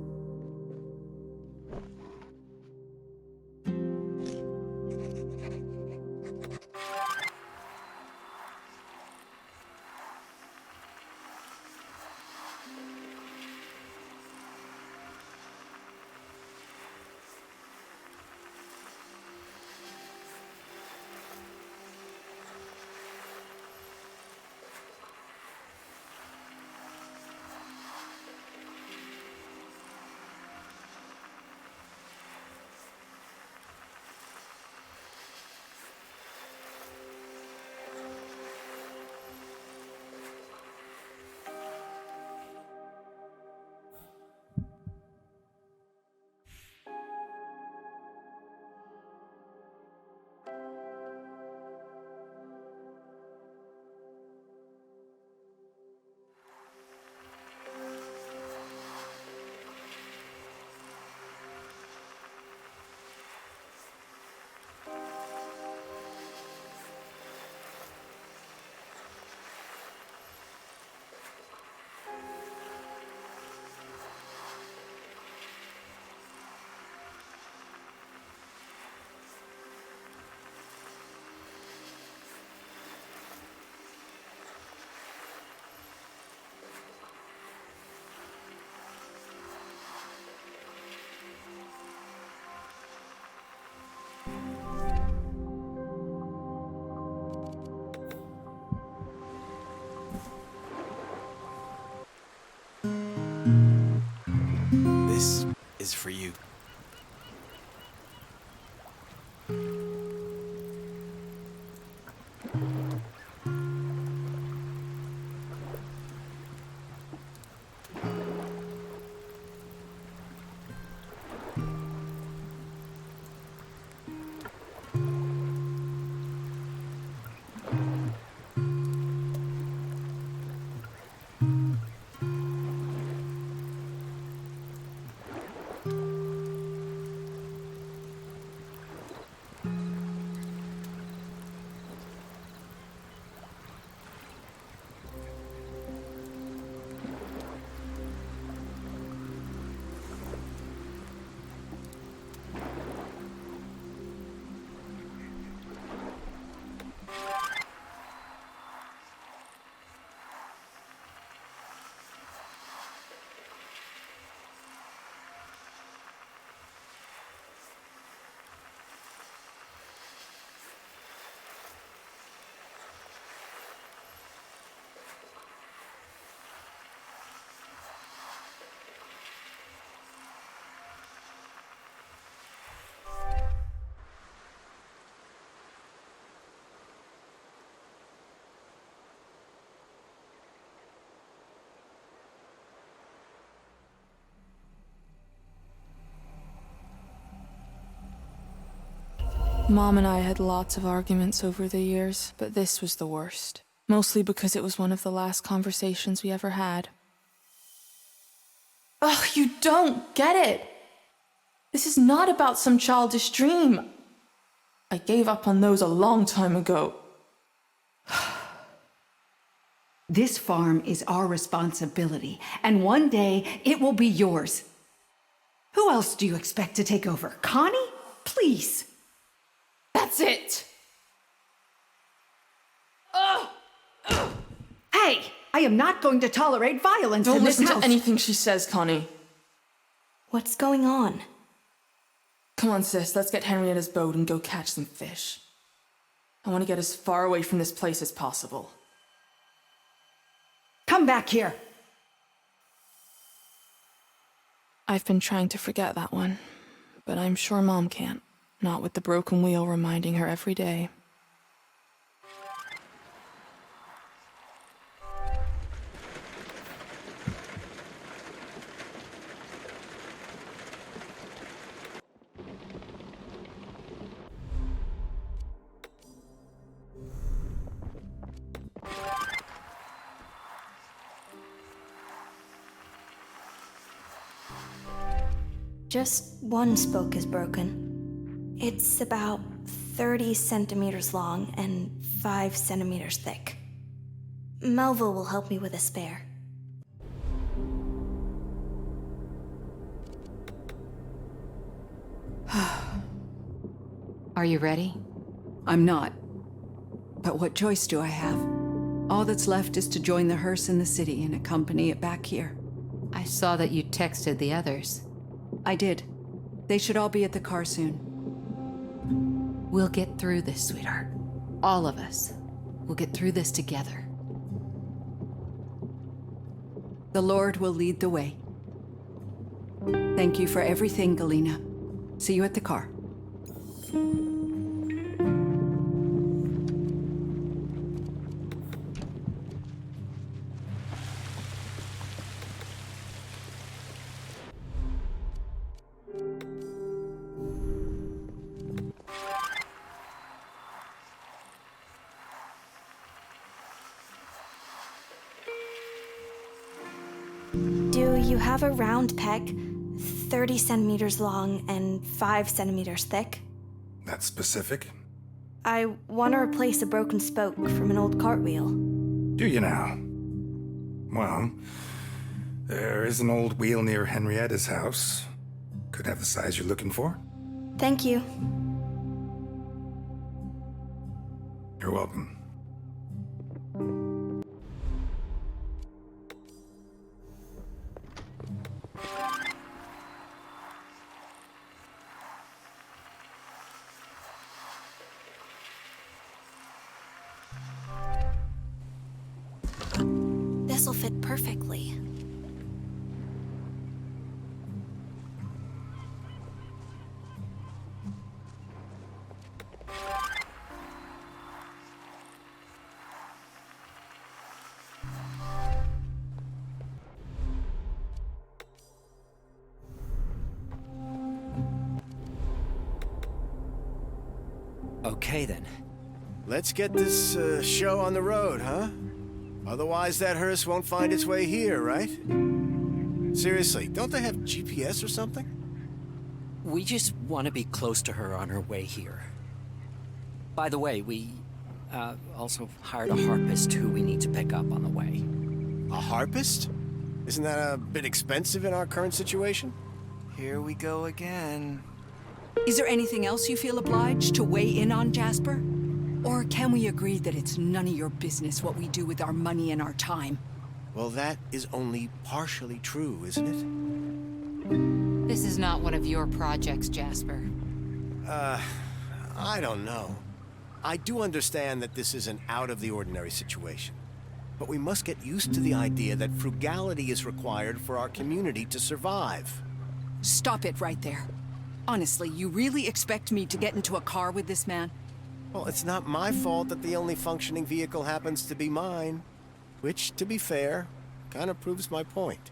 Speaker 5: This is for you.
Speaker 1: Mom and I had lots of arguments over the years, but this was the worst. Mostly because it was one of the last conversations we ever had. Ugh, you don't get it! This is not about some childish dream. I gave up on those a long time ago.
Speaker 16: This farm is our responsibility, and one day it will be yours. Who else do you expect to take over? Connie? Please.
Speaker 1: That's it!
Speaker 16: Hey, I am not going to tolerate violence
Speaker 1: Don't
Speaker 16: in this
Speaker 1: listen
Speaker 16: house.
Speaker 1: to anything she says, Connie.
Speaker 4: What's going on?
Speaker 1: Come on, sis, let's get Henrietta's boat and go catch some fish. I want to get as far away from this place as possible.
Speaker 16: Come back here.
Speaker 1: I've been trying to forget that one, but I'm sure Mom can't. Not with the broken wheel reminding her every day.
Speaker 4: Just one spoke is broken. It's about 30 centimeters long and 5 centimeters thick. Melville will help me with a spare.
Speaker 6: Are you ready?
Speaker 16: I'm not. But what choice do I have? All that's left is to join the hearse in the city and accompany it back here.
Speaker 6: I saw that you texted the others.
Speaker 16: I did. They should all be at the car soon.
Speaker 6: We'll get through this, sweetheart. All of us. We'll get through this together.
Speaker 16: The Lord will lead the way. Thank you for everything, Galena. See you at the car.
Speaker 4: Do you have a round peg, 30 centimeters long and 5 centimeters thick?
Speaker 8: That's specific.
Speaker 4: I want to replace a broken spoke from an old cartwheel.
Speaker 8: Do you now? Well, there is an old wheel near Henrietta's house. Could have the size you're looking for.
Speaker 4: Thank you.
Speaker 8: You're welcome.
Speaker 4: This'll fit perfectly.
Speaker 3: Okay, then.
Speaker 11: Let's get this show on the road, huh? Otherwise, that hearse won't find its way here, right? Seriously, don't they have GPS or something?
Speaker 3: We just want to be close to her on her way here. By the way, we also hired a harpist who we need to pick up on the way.
Speaker 11: A harpist? Isn't that a bit expensive in our current situation?
Speaker 13: Here we go again.
Speaker 16: Is there anything else you feel obliged to weigh in on, Jasper? Or can we agree that it's none of your business what we do with our money and our time?
Speaker 11: Well, that is only partially true, isn't it?
Speaker 6: This is not one of your projects, Jasper.
Speaker 11: I don't know. I do understand that this is an out-of-the-ordinary situation. But we must get used to the idea that frugality is required for our community to survive.
Speaker 16: Stop it right there. Honestly, you really expect me to get into a car with this man?
Speaker 11: Well, it's not my fault that the only functioning vehicle happens to be mine. Which, to be fair, kind of proves my point.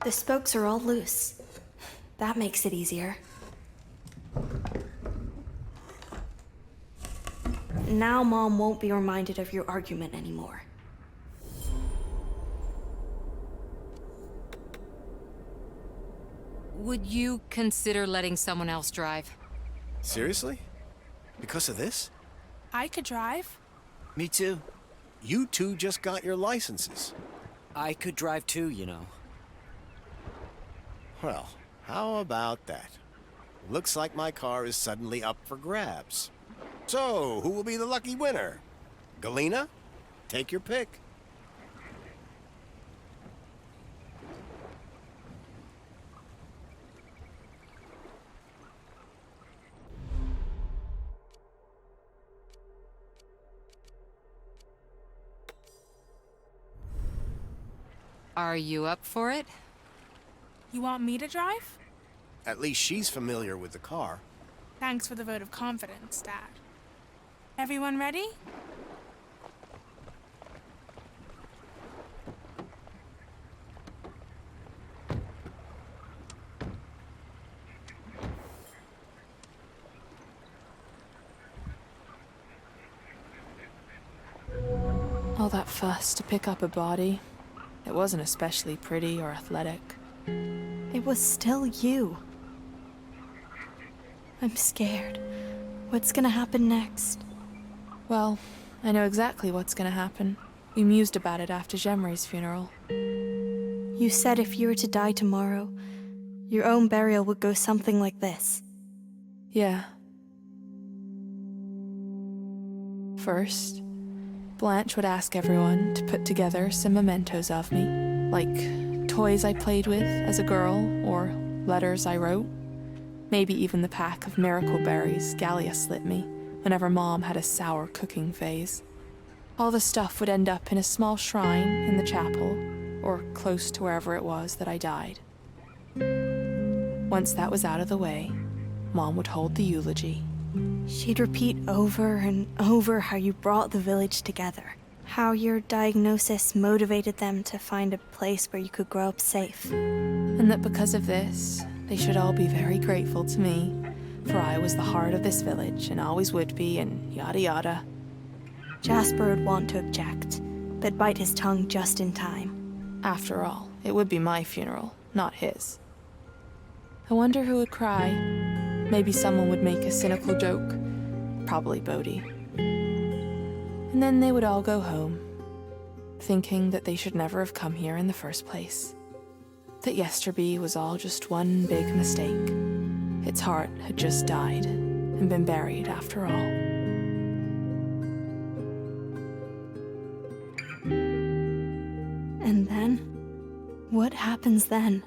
Speaker 4: The spokes are all loose. That makes it easier. Now Mom won't be reminded of your argument anymore.
Speaker 6: Would you consider letting someone else drive?
Speaker 11: Seriously? Because of this?
Speaker 7: I could drive.
Speaker 13: Me too.
Speaker 11: You two just got your licenses.
Speaker 3: I could drive too, you know.
Speaker 11: Well, how about that? Looks like my car is suddenly up for grabs. So, who will be the lucky winner? Galena? Take your pick.
Speaker 6: Are you up for it?
Speaker 7: You want me to drive?
Speaker 11: At least she's familiar with the car.
Speaker 7: Thanks for the vote of confidence, Dad. Everyone ready?
Speaker 1: All that fuss to pick up a body. It wasn't especially pretty or athletic.
Speaker 4: It was still you. I'm scared. What's gonna happen next?
Speaker 1: Well, I know exactly what's gonna happen. We mused about it after Gemre's funeral.
Speaker 4: You said if you were to die tomorrow, your own burial would go something like this.
Speaker 1: Yeah. First, Blanche would ask everyone to put together some mementos of me, like toys I played with as a girl, or letters I wrote. Maybe even the pack of miracle berries Gallia slipped me whenever Mom had a sour cooking phase. All the stuff would end up in a small shrine in the chapel, or close to wherever it was that I died. Once that was out of the way, Mom would hold the eulogy.
Speaker 4: She'd repeat over and over how you brought the village together, how your diagnosis motivated them to find a place where you could grow up safe.
Speaker 1: And that because of this, they should all be very grateful to me, for I was the heart of this village and always would be, and yada yada.
Speaker 4: Jasper would want to object, but bite his tongue just in time.
Speaker 1: After all, it would be my funeral, not his. I wonder who would cry. Maybe someone would make a cynical joke. Probably Bodhi. And then they would all go home, thinking that they should never have come here in the first place. That Yesterby was all just one big mistake. Its heart had just died and been buried after all.
Speaker 4: And then? What happens then?